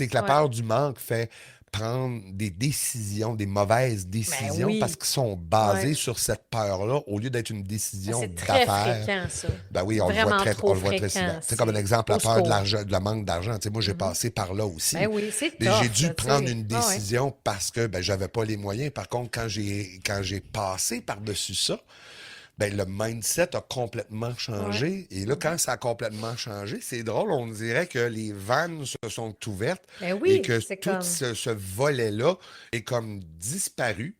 [SPEAKER 3] que la
[SPEAKER 2] Ouais.
[SPEAKER 3] peur du manque fait prendre des décisions, des mauvaises décisions,
[SPEAKER 2] oui.
[SPEAKER 3] parce qu'ils sont basés
[SPEAKER 2] Ouais.
[SPEAKER 3] sur cette peur-là, au lieu d'être une décision
[SPEAKER 2] C'est très
[SPEAKER 3] d'affaires.
[SPEAKER 2] fréquent, ça.
[SPEAKER 3] Ben oui, on le
[SPEAKER 2] Vraiment
[SPEAKER 3] voit très,
[SPEAKER 2] trop
[SPEAKER 3] on le voit très
[SPEAKER 2] fréquent.
[SPEAKER 3] souvent. C'est comme un
[SPEAKER 2] C'est
[SPEAKER 3] exemple, la
[SPEAKER 2] au
[SPEAKER 3] peur de
[SPEAKER 2] secours.
[SPEAKER 3] l'argent, de la manque d'argent. Tu sais, moi, j'ai passé par là aussi.
[SPEAKER 2] Ben oui, c'est
[SPEAKER 3] Mais
[SPEAKER 2] tough,
[SPEAKER 3] j'ai dû
[SPEAKER 2] là, tu
[SPEAKER 3] prendre
[SPEAKER 2] sais.
[SPEAKER 3] une
[SPEAKER 2] Ah ouais.
[SPEAKER 3] décision parce que ben, j'avais pas les moyens. Par contre, quand j'ai passé par-dessus ça, ben, le mindset a complètement changé. Et là, quand ça a complètement changé, c'est drôle, on dirait que les vannes se sont ouvertes
[SPEAKER 2] Ben oui,
[SPEAKER 3] et que
[SPEAKER 2] c'est
[SPEAKER 3] tout
[SPEAKER 2] comme-
[SPEAKER 3] ce volet-là est comme disparu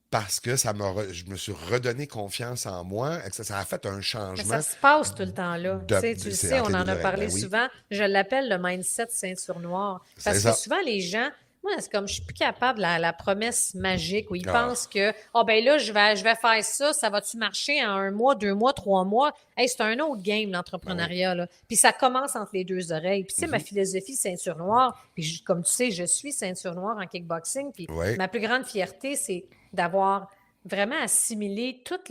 [SPEAKER 3] parce que je me suis redonné confiance en moi et que ça a fait un
[SPEAKER 2] Mais
[SPEAKER 3] changement.
[SPEAKER 2] ça se passe tout le temps là. Tu sais, tu le
[SPEAKER 3] c'est
[SPEAKER 2] sais,
[SPEAKER 3] entre
[SPEAKER 2] on
[SPEAKER 3] les
[SPEAKER 2] en
[SPEAKER 3] deux
[SPEAKER 2] a
[SPEAKER 3] oreilles,
[SPEAKER 2] parlé
[SPEAKER 3] ben oui.
[SPEAKER 2] souvent. Je l'appelle le mindset ceinture noire. Parce
[SPEAKER 3] C'est
[SPEAKER 2] que
[SPEAKER 3] ça.
[SPEAKER 2] souvent, les gens, moi, c'est comme je suis plus capable de la promesse magique où ils
[SPEAKER 3] Ah.
[SPEAKER 2] pensent que ben là, je vais faire ça, ça va-tu marcher en 1 mois, 2 mois, 3 mois? Hey, c'est un autre game, l'entrepreneuriat. Là. Puis ça commence entre les deux oreilles. Puis tu sais, ma philosophie ceinture noire, puis comme tu sais, je suis ceinture noire en kickboxing. Puis
[SPEAKER 3] Ouais.
[SPEAKER 2] ma plus grande fierté, c'est d'avoir vraiment assimilé toute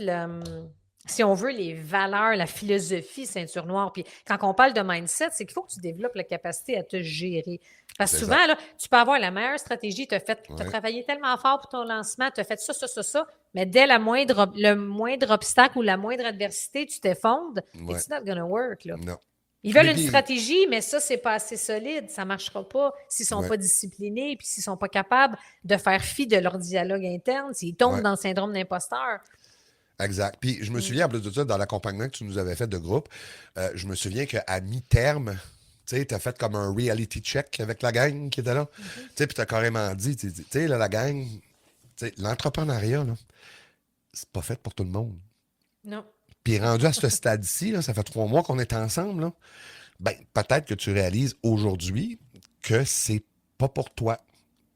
[SPEAKER 2] si on veut, les valeurs, la philosophie ceinture noire. Puis quand on parle de mindset, c'est qu'il faut que tu développes la capacité à te gérer. Parce que
[SPEAKER 3] C'est
[SPEAKER 2] souvent,
[SPEAKER 3] ça.
[SPEAKER 2] là, tu peux avoir la meilleure stratégie, tu as
[SPEAKER 3] Ouais.
[SPEAKER 2] travaillé tellement fort pour ton lancement, tu as fait ça, mais dès le moindre obstacle ou la moindre adversité, tu t'effondres.
[SPEAKER 3] Ouais.
[SPEAKER 2] It's not gonna work. Là.
[SPEAKER 3] Non.
[SPEAKER 2] Ils veulent
[SPEAKER 3] Mais
[SPEAKER 2] une
[SPEAKER 3] puis-
[SPEAKER 2] stratégie, mais ça, c'est pas assez solide. Ça marchera pas s'ils sont
[SPEAKER 3] Ouais.
[SPEAKER 2] pas disciplinés puis s'ils sont pas capables de faire fi de leur dialogue interne, s'ils tombent
[SPEAKER 3] Ouais.
[SPEAKER 2] dans le syndrome d'imposteur.
[SPEAKER 3] Exact. Puis je me souviens, en plus de ça, dans l'accompagnement que tu nous avais fait de groupe, je me souviens qu'à mi-terme, tu sais, tu as fait comme un reality check avec la gang qui était là. Tu sais, puis tu as carrément dit, tu sais, là, la gang, tu sais, l'entrepreneuriat, là, c'est pas fait pour tout le monde.
[SPEAKER 2] Non.
[SPEAKER 3] Puis rendu à ce stade-ci, là, ça fait 3 mois qu'on est ensemble, là, ben, peut-être que tu réalises aujourd'hui que c'est pas pour toi.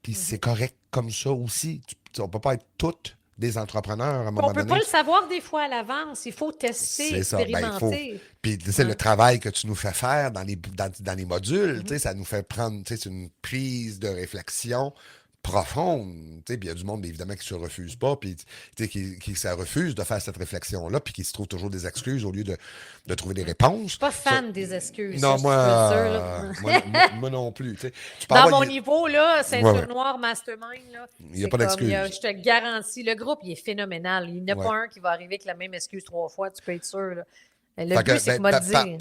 [SPEAKER 3] Puis c'est correct comme ça aussi. On peut pas être toutes des entrepreneurs à un moment
[SPEAKER 2] On peut
[SPEAKER 3] donné.
[SPEAKER 2] pas le savoir des fois à l'avance. Il faut tester,
[SPEAKER 3] C'est ça. Ben,
[SPEAKER 2] expérimenter.
[SPEAKER 3] Puis, tu sais, le travail que tu nous fais faire dans les modules, tu sais, ça nous fait prendre, tu sais, c'est une prise de réflexion profonde, tu sais, puis il y a du monde, évidemment, qui se refuse pas, puis, tu sais, qui se refuse de faire cette réflexion-là, puis qui se trouve toujours des excuses au lieu de trouver des réponses.
[SPEAKER 2] Je suis pas fan des excuses.
[SPEAKER 3] Non,
[SPEAKER 2] ça,
[SPEAKER 3] moi,
[SPEAKER 2] je te le jure, là.
[SPEAKER 3] moi non plus, tu sais. Tu peux
[SPEAKER 2] Dans
[SPEAKER 3] avoir-
[SPEAKER 2] mon niveau, là, ceinture
[SPEAKER 3] Ouais, ouais.
[SPEAKER 2] noire, mastermind, là,
[SPEAKER 3] Il y a
[SPEAKER 2] c'est
[SPEAKER 3] pas
[SPEAKER 2] comme,
[SPEAKER 3] d'excuse.
[SPEAKER 2] je te garantis, le groupe, il est phénoménal. Il n'y en a
[SPEAKER 3] Ouais.
[SPEAKER 2] pas un qui va arriver avec la même excuse 3 fois, tu peux être sûr. Là. Le
[SPEAKER 3] Fait que,
[SPEAKER 2] but, c'est que
[SPEAKER 3] ben,
[SPEAKER 2] moi, te dire.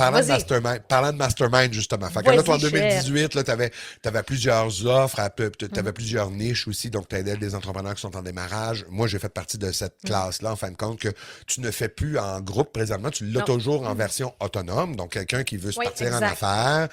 [SPEAKER 3] parlant de mastermind, justement. Fait que là, toi, en
[SPEAKER 2] Vas-y,
[SPEAKER 3] 2018, tu avais plusieurs offres, tu avais plusieurs niches aussi, donc tu aidais des entrepreneurs qui sont en démarrage. Moi, j'ai fait partie de cette classe-là, en fin de compte, que tu ne fais plus en groupe présentement, tu l'as
[SPEAKER 2] Non.
[SPEAKER 3] toujours en version autonome. Donc, quelqu'un qui veut se
[SPEAKER 2] Oui,
[SPEAKER 3] partir en
[SPEAKER 2] exact.
[SPEAKER 3] affaires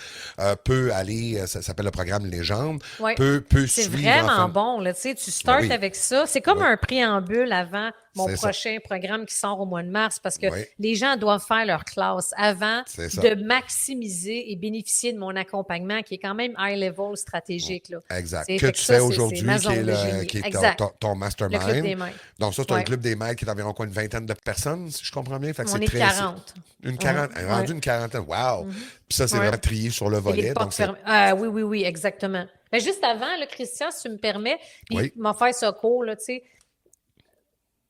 [SPEAKER 3] peut aller, ça s'appelle le programme Légende,
[SPEAKER 2] Ouais.
[SPEAKER 3] peut
[SPEAKER 2] C'est
[SPEAKER 3] suivre.
[SPEAKER 2] vraiment
[SPEAKER 3] en fin-
[SPEAKER 2] bon, là, tu sais, tu startes
[SPEAKER 3] Oui.
[SPEAKER 2] avec ça. C'est comme
[SPEAKER 3] Oui.
[SPEAKER 2] un préambule avant mon
[SPEAKER 3] C'est ça.
[SPEAKER 2] prochain programme qui sort au mois de mars parce que
[SPEAKER 3] Oui.
[SPEAKER 2] les gens doivent faire leur classe avant
[SPEAKER 3] C'est ça.
[SPEAKER 2] de maximiser et bénéficier de mon accompagnement qui est quand même high level stratégique. Là.
[SPEAKER 3] Exact.
[SPEAKER 2] C'est-
[SPEAKER 3] Que
[SPEAKER 2] fait
[SPEAKER 3] tu
[SPEAKER 2] ça,
[SPEAKER 3] fais
[SPEAKER 2] c'est
[SPEAKER 3] aujourd'hui,
[SPEAKER 2] ma
[SPEAKER 3] qui est,
[SPEAKER 2] zone de génie.
[SPEAKER 3] qui est
[SPEAKER 2] Exact.
[SPEAKER 3] ton
[SPEAKER 2] Le
[SPEAKER 3] mastermind.
[SPEAKER 2] club des maîtres.
[SPEAKER 3] Donc, ça, c'est un
[SPEAKER 2] Ouais.
[SPEAKER 3] club des maîtres qui est d'environ quoi, une vingtaine de personnes, si je comprends bien. Fait que
[SPEAKER 2] On
[SPEAKER 3] c'est
[SPEAKER 2] est
[SPEAKER 3] très-
[SPEAKER 2] 40.
[SPEAKER 3] Une quarantaine,
[SPEAKER 2] Ouais.
[SPEAKER 3] rendu une quarantaine. Wow! Puis ça, c'est
[SPEAKER 2] Ouais.
[SPEAKER 3] vraiment trié sur le
[SPEAKER 2] Et
[SPEAKER 3] volet.
[SPEAKER 2] les portes
[SPEAKER 3] Donc, c'est-
[SPEAKER 2] fermées. Ah, oui, exactement. Mais juste avant, là, Christian, si tu me permets, puis
[SPEAKER 3] Oui.
[SPEAKER 2] m'en faire ça court, là, tu sais,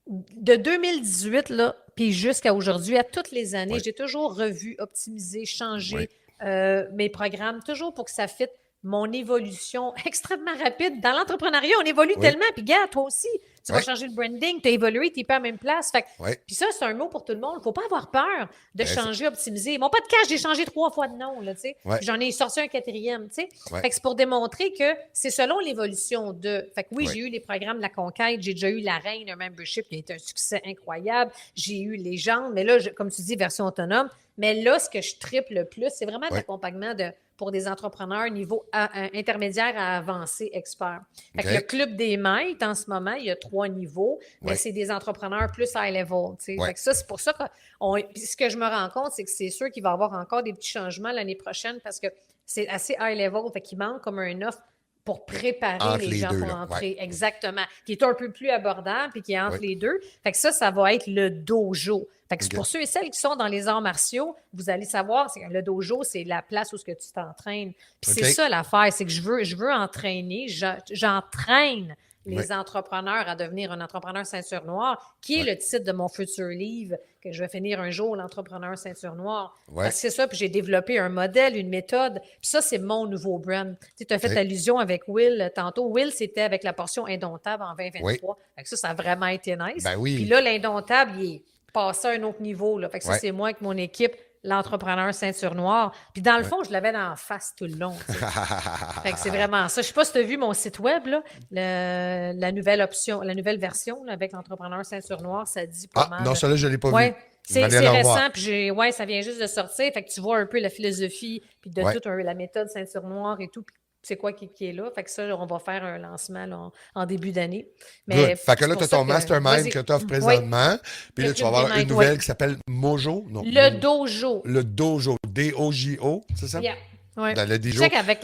[SPEAKER 2] de 2018, là, puis jusqu'à aujourd'hui, à toutes les années,
[SPEAKER 3] Oui.
[SPEAKER 2] j'ai toujours revu, optimisé, changé
[SPEAKER 3] Oui.
[SPEAKER 2] mes programmes, toujours pour que ça fitte mon évolution extrêmement rapide. Dans l'entrepreneuriat, on évolue
[SPEAKER 3] Oui.
[SPEAKER 2] tellement. Puis, gars, toi aussi, tu vas
[SPEAKER 3] Oui.
[SPEAKER 2] changer le branding, tu as évolué, tu n'es pas à la même place. Fait que-
[SPEAKER 3] Oui.
[SPEAKER 2] Puis ça, c'est un mot pour tout le monde. Il ne faut pas avoir peur de
[SPEAKER 3] Ben,
[SPEAKER 2] changer, optimiser. Mon podcast, j'ai changé 3 fois de nom, là, tu sais.
[SPEAKER 3] Ouais.
[SPEAKER 2] Puis j'en ai sorti un 4e, tu sais.
[SPEAKER 3] Ouais.
[SPEAKER 2] Fait que c'est pour démontrer que c'est selon l'évolution de... Fait que oui,
[SPEAKER 3] Ouais.
[SPEAKER 2] j'ai eu les programmes de la conquête, j'ai déjà eu la Reine, un membership qui a été un succès incroyable. J'ai eu Légende, mais là, comme tu dis, version autonome. Mais là, ce que je triple le plus, c'est vraiment de
[SPEAKER 3] Ouais.
[SPEAKER 2] l'accompagnement pour des entrepreneurs niveau intermédiaire à avancé expert. Fait que
[SPEAKER 3] OK.
[SPEAKER 2] le Club des maîtres, en ce moment, il y a 3 niveaux, mais
[SPEAKER 3] Ouais.
[SPEAKER 2] c'est des entrepreneurs plus high level. Tu sais.
[SPEAKER 3] Ouais.
[SPEAKER 2] Fait que ça, c'est pour ça que puis ce que je me rends compte, c'est que c'est sûr qu'il va y avoir encore des petits changements l'année prochaine parce que c'est assez high level. Fait qu'il manque comme un offre pour préparer
[SPEAKER 3] Entre
[SPEAKER 2] les
[SPEAKER 3] les
[SPEAKER 2] gens
[SPEAKER 3] deux,
[SPEAKER 2] pour
[SPEAKER 3] là.
[SPEAKER 2] entrer. Exactement. Qui est un peu plus abordable puis qui est entre
[SPEAKER 3] Oui.
[SPEAKER 2] les deux. Fait que ça va être le dojo. Fait que c'est
[SPEAKER 3] OK.
[SPEAKER 2] pour ceux et celles qui sont dans les arts martiaux, vous allez savoir, c'est que le dojo, c'est la place où ce que tu t'entraînes. Puis
[SPEAKER 3] OK.
[SPEAKER 2] c'est ça l'affaire, c'est que je veux entraîner, j'entraîne les
[SPEAKER 3] Oui.
[SPEAKER 2] entrepreneurs à devenir un entrepreneur ceinture noire, qui est
[SPEAKER 3] Ouais.
[SPEAKER 2] le titre de mon futur livre, que je vais finir un jour, l'entrepreneur ceinture noire.
[SPEAKER 3] Ouais.
[SPEAKER 2] Parce que c'est ça, puis j'ai développé un modèle, une méthode, puis ça, c'est mon nouveau brand. Tu as fait
[SPEAKER 3] OK.
[SPEAKER 2] allusion avec Will tantôt. Will, c'était avec la portion indomptable en 2023. Fait que ça a vraiment été nice.
[SPEAKER 3] Ben oui.
[SPEAKER 2] Puis là, l'indomptable, il est passé à un autre niveau. Là. Fait que ça,
[SPEAKER 3] Ouais.
[SPEAKER 2] c'est moi avec mon équipe, l'entrepreneur ceinture noire. Puis dans le fond, je l'avais dans la face tout le long. tu sais. Fait que c'est vraiment ça. Je sais pas si tu as vu mon site web, là, la nouvelle option, la nouvelle version là, avec l'entrepreneur ceinture noire, ça dit pas
[SPEAKER 3] Ah,
[SPEAKER 2] mal.
[SPEAKER 3] non, celui-là, je ne l'ai pas
[SPEAKER 2] Ouais.
[SPEAKER 3] vu.
[SPEAKER 2] C'est
[SPEAKER 3] Allez le revoir.
[SPEAKER 2] récent, puis ça vient juste de sortir. Fait que tu vois un peu la philosophie, puis de
[SPEAKER 3] Ouais.
[SPEAKER 2] toute la méthode ceinture noire et tout. Puis c'est quoi qui est là. Fait que ça, on va faire un lancement là, en début d'année.
[SPEAKER 3] Good. Fait que là,
[SPEAKER 2] c'est
[SPEAKER 3] tu
[SPEAKER 2] pour
[SPEAKER 3] as
[SPEAKER 2] ça
[SPEAKER 3] ton mastermind
[SPEAKER 2] vas-y.
[SPEAKER 3] que tu offres présentement. Puis
[SPEAKER 2] Le
[SPEAKER 3] là, tu vas
[SPEAKER 2] Club
[SPEAKER 3] avoir
[SPEAKER 2] des
[SPEAKER 3] une
[SPEAKER 2] Maîtres,
[SPEAKER 3] nouvelle
[SPEAKER 2] ouais.
[SPEAKER 3] qui s'appelle Mojo. Non,
[SPEAKER 2] Le
[SPEAKER 3] Mojo.
[SPEAKER 2] dojo.
[SPEAKER 3] Le dojo. D-O-J-O, c'est ça?
[SPEAKER 2] Yeah. Ouais.
[SPEAKER 3] Dans le dojo.
[SPEAKER 2] Check avec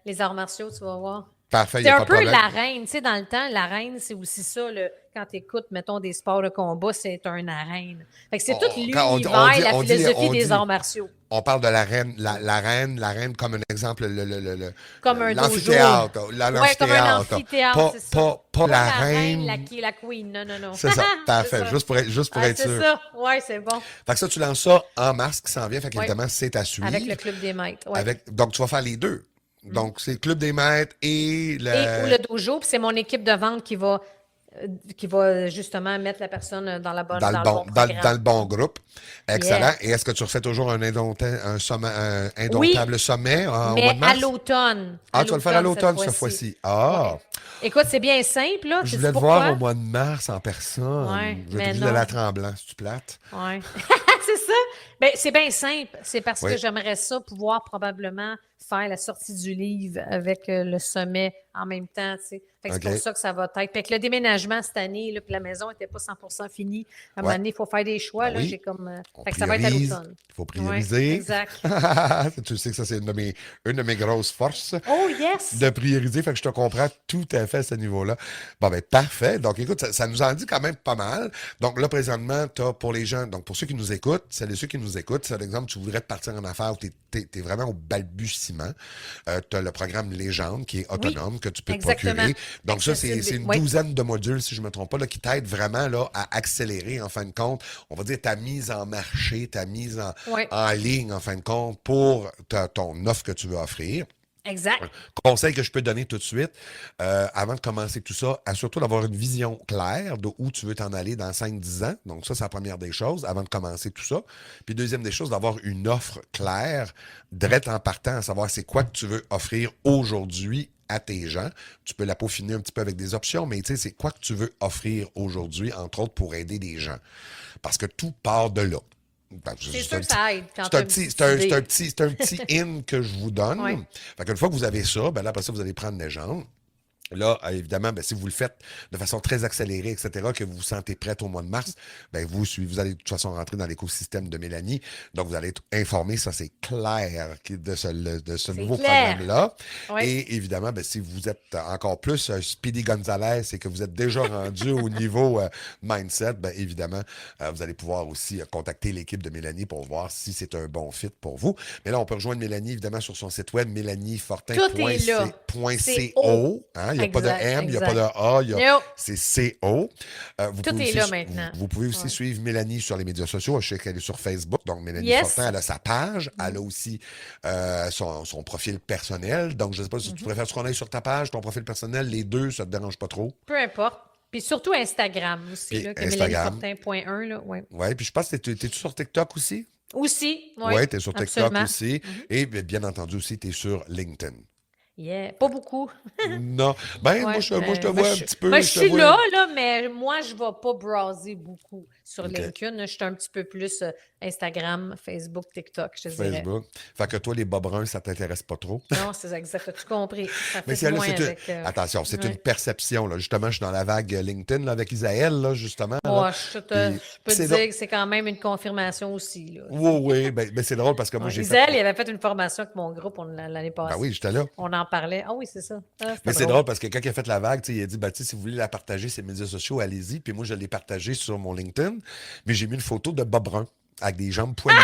[SPEAKER 2] les arts martiaux, tu vas voir.
[SPEAKER 3] Parfait, il
[SPEAKER 2] C'est
[SPEAKER 3] n'y a
[SPEAKER 2] un
[SPEAKER 3] pas de
[SPEAKER 2] peu
[SPEAKER 3] problème.
[SPEAKER 2] l'arène. Tu sais, dans le temps, l'arène, c'est aussi ça. Quand tu écoutes, mettons, des sports de combat, c'est un arène. Fait que c'est tout
[SPEAKER 3] Quand on dit-
[SPEAKER 2] l'univers, la
[SPEAKER 3] on dit-
[SPEAKER 2] philosophie
[SPEAKER 3] on
[SPEAKER 2] des
[SPEAKER 3] dit-
[SPEAKER 2] arts martiaux.
[SPEAKER 3] On parle de l'arène comme un exemple,
[SPEAKER 2] Comme un
[SPEAKER 3] l'amphithéâtre.
[SPEAKER 2] Oui, comme un amphithéâtre, c'est ça.
[SPEAKER 3] Pas
[SPEAKER 2] Pas
[SPEAKER 3] l'arène.
[SPEAKER 2] la queen, non.
[SPEAKER 3] C'est ça, parfait.
[SPEAKER 2] C'est ça.
[SPEAKER 3] Juste pour être
[SPEAKER 2] C'est
[SPEAKER 3] sûr.
[SPEAKER 2] ça, oui, c'est bon.
[SPEAKER 3] Fait que ça, tu lances ça en mars qui s'en vient. Fait qu'évidemment, c'est à suivre.
[SPEAKER 2] Avec le Club des maîtres, oui.
[SPEAKER 3] Donc, tu vas faire les deux. Donc, c'est le Club des maîtres et
[SPEAKER 2] ou le dojo, puis c'est mon équipe de vente qui va justement mettre la personne dans le bon programme.
[SPEAKER 3] Dans le bon groupe. Excellent.
[SPEAKER 2] Yeah.
[SPEAKER 3] Et est-ce que tu refais toujours un indomptable sommet au
[SPEAKER 2] mais
[SPEAKER 3] mois de mars?
[SPEAKER 2] à l'automne.
[SPEAKER 3] Tu vas le faire à l'automne cette fois-ci. Ah!
[SPEAKER 2] Ouais. Écoute, c'est bien simple, là.
[SPEAKER 3] Je voulais te voir au mois de mars en personne.
[SPEAKER 2] Ouais,
[SPEAKER 3] Je vais
[SPEAKER 2] mais
[SPEAKER 3] te
[SPEAKER 2] non.
[SPEAKER 3] de la tremblant, si tu plates.
[SPEAKER 2] Oui. C'est ça. Ben, c'est bien simple. C'est parce
[SPEAKER 3] Oui.
[SPEAKER 2] que j'aimerais ça pouvoir probablement faire la sortie du livre avec le sommet en même temps. Tu sais. Fait que
[SPEAKER 3] OK.
[SPEAKER 2] c'est pour ça que ça va être. Fait que le déménagement cette année, là, puis la maison n'était pas 100% finie. À un moment donné, il faut faire des choix.
[SPEAKER 3] Ben
[SPEAKER 2] Là,
[SPEAKER 3] oui.
[SPEAKER 2] j'ai comme.
[SPEAKER 3] On
[SPEAKER 2] Fait que ça va être à
[SPEAKER 3] priorise.
[SPEAKER 2] l'automne.
[SPEAKER 3] Il faut prioriser.
[SPEAKER 2] Ouais, exact.
[SPEAKER 3] Tu sais que ça, c'est une de mes grosses forces.
[SPEAKER 2] Oh, yes!
[SPEAKER 3] De prioriser, fait que je te comprends tout à fait à ce niveau-là. Bon, ben parfait. Donc, écoute, ça nous en dit quand même pas mal. Donc, là, présentement, tu as pour les gens, donc pour ceux qui nous écoutent, celles et ceux qui nous écoutent, si, par exemple, tu voudrais te partir en affaires, tu es vraiment au balbutiement, tu as le programme Légende qui est autonome, que tu peux te
[SPEAKER 2] exactement.
[SPEAKER 3] procurer. Donc, ça, c'est une
[SPEAKER 2] Oui.
[SPEAKER 3] douzaine de modules, si je ne me trompe pas, là, qui t'aident vraiment là, à accélérer, en fin de compte, on va dire ta mise en marché, ta mise
[SPEAKER 2] Oui.
[SPEAKER 3] en ligne, en fin de compte, pour ton offre que tu veux offrir.
[SPEAKER 2] Exact.
[SPEAKER 3] Conseil que je peux donner tout de suite, avant de commencer tout ça, assure-toi d'avoir une vision claire de où tu veux t'en aller dans 5-10 ans. Donc ça, c'est la première des choses, avant de commencer tout ça. Puis deuxième des choses, d'avoir une offre claire, direct en partant, à savoir c'est quoi que tu veux offrir aujourd'hui à tes gens. Tu peux la peaufiner un petit peu avec des options, mais tu sais, c'est quoi que tu veux offrir aujourd'hui, entre autres, pour aider des gens. Parce que tout part de là. Ben,
[SPEAKER 2] C'est sûr que ça aide quand
[SPEAKER 3] c'est un
[SPEAKER 2] t'as une
[SPEAKER 3] petit,
[SPEAKER 2] petite idée.
[SPEAKER 3] c'est un petit in que je vous donne.
[SPEAKER 2] Ouais.
[SPEAKER 3] Fait qu'une fois que vous avez ça, ben là, après ça, vous allez prendre Légende. Là, évidemment, ben, si vous le faites de façon très accélérée, etc., que vous vous sentez prête au mois de mars, ben, vous allez de toute façon rentrer dans l'écosystème de Mélanie. Donc, vous allez être informé, ça c'est clair, de ce nouveau programme-là.
[SPEAKER 2] Ouais.
[SPEAKER 3] Et évidemment, ben, si vous êtes encore plus Speedy Gonzalez et que vous êtes déjà rendu au niveau mindset, ben, évidemment, vous allez pouvoir aussi contacter l'équipe de Mélanie pour voir si c'est un bon fit pour vous. Mais là, on peut rejoindre Mélanie, évidemment, sur son site web, mélaniefortin.co. Hein, il n'y a pas de M, il n'y a pas de A, c'est CO.
[SPEAKER 2] Tout est là maintenant.
[SPEAKER 3] Vous pouvez aussi suivre Mélanie sur les médias sociaux. Je sais qu'elle est sur Facebook, donc Mélanie Fortin, elle a sa page. Elle a aussi son profil personnel. Donc, je ne sais pas si tu préfères qu'on aille sur ta page, ton profil personnel, les deux, ça ne te dérange pas trop?
[SPEAKER 2] Peu importe. Puis surtout Instagram aussi, là, que mélaniefortin.1. Là, ouais.
[SPEAKER 3] Oui, puis je pense que t'es-tu sur TikTok aussi?
[SPEAKER 2] Aussi, oui.
[SPEAKER 3] Oui, tu es sur TikTok
[SPEAKER 2] absolument.
[SPEAKER 3] aussi. Et bien entendu aussi, tu es sur LinkedIn.
[SPEAKER 2] Yeah. Pas beaucoup.
[SPEAKER 3] Non. Ben, moi, je te vois un petit peu.
[SPEAKER 2] Ben, je suis là, mais moi, je ne vais pas browser beaucoup sur
[SPEAKER 3] OK.
[SPEAKER 2] LinkedIn. Je suis un petit peu plus Instagram, Facebook, TikTok, je te dirais.
[SPEAKER 3] Facebook. Fait que toi, les bas bruns, ça t'intéresse pas trop.
[SPEAKER 2] Non, c'est exact. As-tu compris? Ça
[SPEAKER 3] Mais
[SPEAKER 2] fait
[SPEAKER 3] c'est
[SPEAKER 2] moins
[SPEAKER 3] une...
[SPEAKER 2] avec...
[SPEAKER 3] Attention, c'est une perception. Là. Justement, je suis dans la vague LinkedIn là, avec Isaël, là, justement.
[SPEAKER 2] Ouais,
[SPEAKER 3] là.
[SPEAKER 2] je peux te dire que c'est quand même une confirmation aussi. Là.
[SPEAKER 3] Oui. Ben, c'est drôle parce que moi, j'ai
[SPEAKER 2] Isaël, il avait fait une formation avec mon groupe l'année passée.
[SPEAKER 3] Ben oui, j'étais là.
[SPEAKER 2] On en parlait. Ah oui, c'est ça.
[SPEAKER 3] Mais c'est drôle parce que quand il a fait la vague, il a dit si vous voulez la partager sur les médias sociaux, allez-y. Puis moi, je l'ai partagé sur mon LinkedIn. Mais j'ai mis une photo de bas bruns avec des jambes poilues.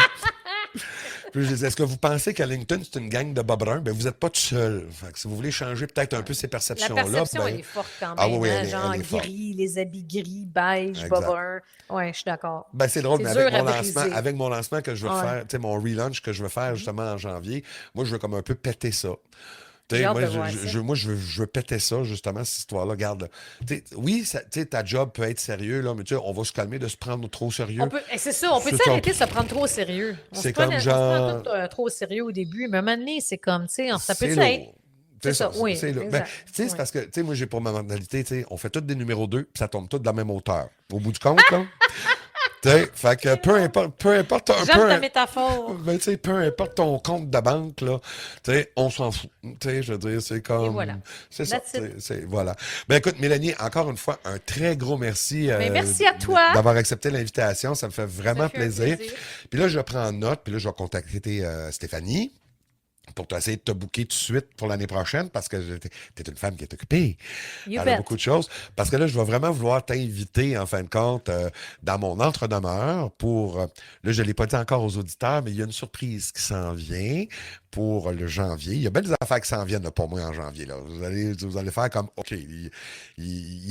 [SPEAKER 3] Puis je disais, est-ce que vous pensez qu'à LinkedIn, c'est une gang de bas bruns? Ben, vous n'êtes pas tout seul. Fait que si vous voulez changer peut-être un peu ces perceptions-là.
[SPEAKER 2] La perception, elle est forte quand même.
[SPEAKER 3] Ah oui,
[SPEAKER 2] genre
[SPEAKER 3] elle est forte.
[SPEAKER 2] gris, les habits gris, beige, bas bruns. Oui, je suis d'accord.
[SPEAKER 3] Ben, c'est drôle, mais
[SPEAKER 2] dur
[SPEAKER 3] avec mon lancement que je veux faire, mon relaunch que je veux faire justement en janvier, moi, je veux comme un peu péter ça. Moi, je veux péter ça, justement, cette histoire-là. Regarde, oui, ta job peut être sérieux, là, mais on va se calmer de se prendre trop au sérieux.
[SPEAKER 2] C'est ça, on peut arrêter de se prendre trop au sérieux.
[SPEAKER 3] C'est comme genre...
[SPEAKER 2] On se prend tout trop au sérieux au début, mais à un moment donné, c'est comme, ça peut
[SPEAKER 3] lourd.
[SPEAKER 2] être... C'est ça, oui.
[SPEAKER 3] C'est parce que, moi, j'ai pour ma mentalité, on fait tous des numéros 2, puis ça tombe tous de la même hauteur. Au bout du compte, là... Fait que peu importe
[SPEAKER 2] J'aime ta métaphore.
[SPEAKER 3] Ben, peu importe ton compte de banque, là, on s'en fout. Je veux dire, c'est comme.
[SPEAKER 2] Et voilà.
[SPEAKER 3] C'est ça. Voilà. Ben écoute, Mélanie, encore une fois, un très gros merci.
[SPEAKER 2] Merci à toi.
[SPEAKER 3] D'avoir accepté l'invitation. Ça me fait vraiment
[SPEAKER 2] Ça fait un
[SPEAKER 3] plaisir.
[SPEAKER 2] plaisir.
[SPEAKER 3] Puis là, je prends note, puis là, je vais contacter Stéphanie.
[SPEAKER 1] pour essayer de te booker tout de suite pour l'année prochaine parce que tu es une femme qui est occupée.
[SPEAKER 2] You
[SPEAKER 1] Elle a
[SPEAKER 2] bet.
[SPEAKER 1] beaucoup de choses. Parce que là, je vais vraiment vouloir t'inviter, en fin de compte, dans mon entre-demeure pour... là, je ne l'ai pas dit encore aux auditeurs, mais il y a une surprise qui s'en vient pour le janvier. Il y a bien des affaires qui s'en viennent là, pour moi en janvier. Là. Vous allez faire comme, OK, il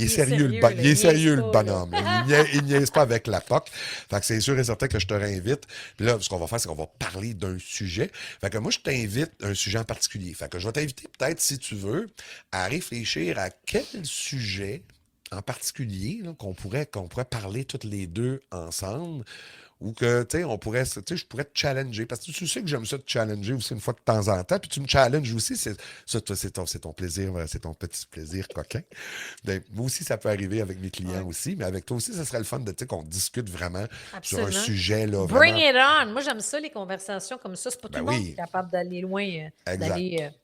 [SPEAKER 1] est sérieux,
[SPEAKER 2] là,
[SPEAKER 1] il est sérieux, le
[SPEAKER 2] niaise pas, là.
[SPEAKER 1] bonhomme. Là. Il niaise pas avec la POC. Fait que c'est sûr et certain que je te réinvite. Puis là, ce qu'on va faire, c'est qu'on va parler d'un sujet. Fait que moi, je t'invite à un sujet en particulier. Fait que je vais t'inviter peut-être, si tu veux, à réfléchir à quel sujet en particulier là, qu'on pourrait parler toutes les deux ensemble. Ou que, tu sais, je pourrais te challenger. Parce que tu sais que j'aime ça te challenger aussi une fois de temps en temps. Puis tu me challenges aussi. C'est ton plaisir, c'est ton petit plaisir coquin. Donc, moi aussi, ça peut arriver avec mes clients aussi. Mais avec toi aussi, ça serait le fun de, tu sais, qu'on discute vraiment
[SPEAKER 2] Absolument.
[SPEAKER 1] sur un sujet, là.
[SPEAKER 2] Bring
[SPEAKER 1] Vraiment.
[SPEAKER 2] it on! Moi, j'aime ça, les conversations comme ça. C'est pas
[SPEAKER 1] Ben
[SPEAKER 2] tout le monde
[SPEAKER 1] oui.
[SPEAKER 2] qui est capable d'aller loin.
[SPEAKER 1] Exact.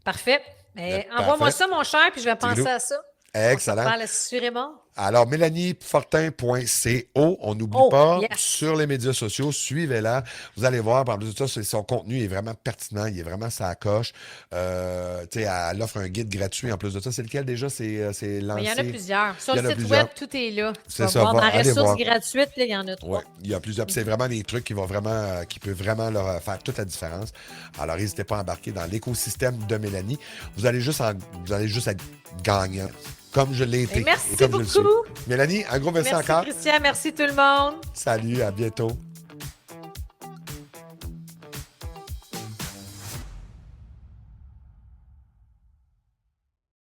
[SPEAKER 2] Parfait. Mais
[SPEAKER 1] Parfait.
[SPEAKER 2] envoie-moi ça, mon cher, puis je vais penser
[SPEAKER 1] Tigidou.
[SPEAKER 2] à ça.
[SPEAKER 1] Excellent.
[SPEAKER 2] On se parle assurément.
[SPEAKER 1] Alors, mélaniefortin.co, on n'oublie pas, sur les médias sociaux, suivez-la. Vous allez voir, par plus de ça, son contenu est vraiment pertinent, il est vraiment sa coche. Elle offre un guide gratuit en plus de ça. C'est lequel déjà? C'est lancé?
[SPEAKER 2] Mais il y en a plusieurs. Sur
[SPEAKER 1] Il y en
[SPEAKER 2] le
[SPEAKER 1] a
[SPEAKER 2] site
[SPEAKER 1] plusieurs.
[SPEAKER 2] web, tout est là.
[SPEAKER 1] C'est ça,
[SPEAKER 2] Dans la
[SPEAKER 1] allez
[SPEAKER 2] ressource
[SPEAKER 1] voir.
[SPEAKER 2] gratuite, là, il y en a 3.
[SPEAKER 1] Oui, il y a plusieurs. Puis c'est vraiment des trucs qui vont vraiment, qui peuvent vraiment leur faire toute la différence. Alors, n'hésitez pas à embarquer dans l'écosystème de Mélanie. Vous allez juste être gagnant, comme je l'ai été.
[SPEAKER 2] Merci
[SPEAKER 1] et comme je le suis.
[SPEAKER 2] beaucoup.
[SPEAKER 1] Mélanie, un gros merci encore.
[SPEAKER 2] Merci, Christian. Merci tout le monde.
[SPEAKER 1] Salut, à bientôt.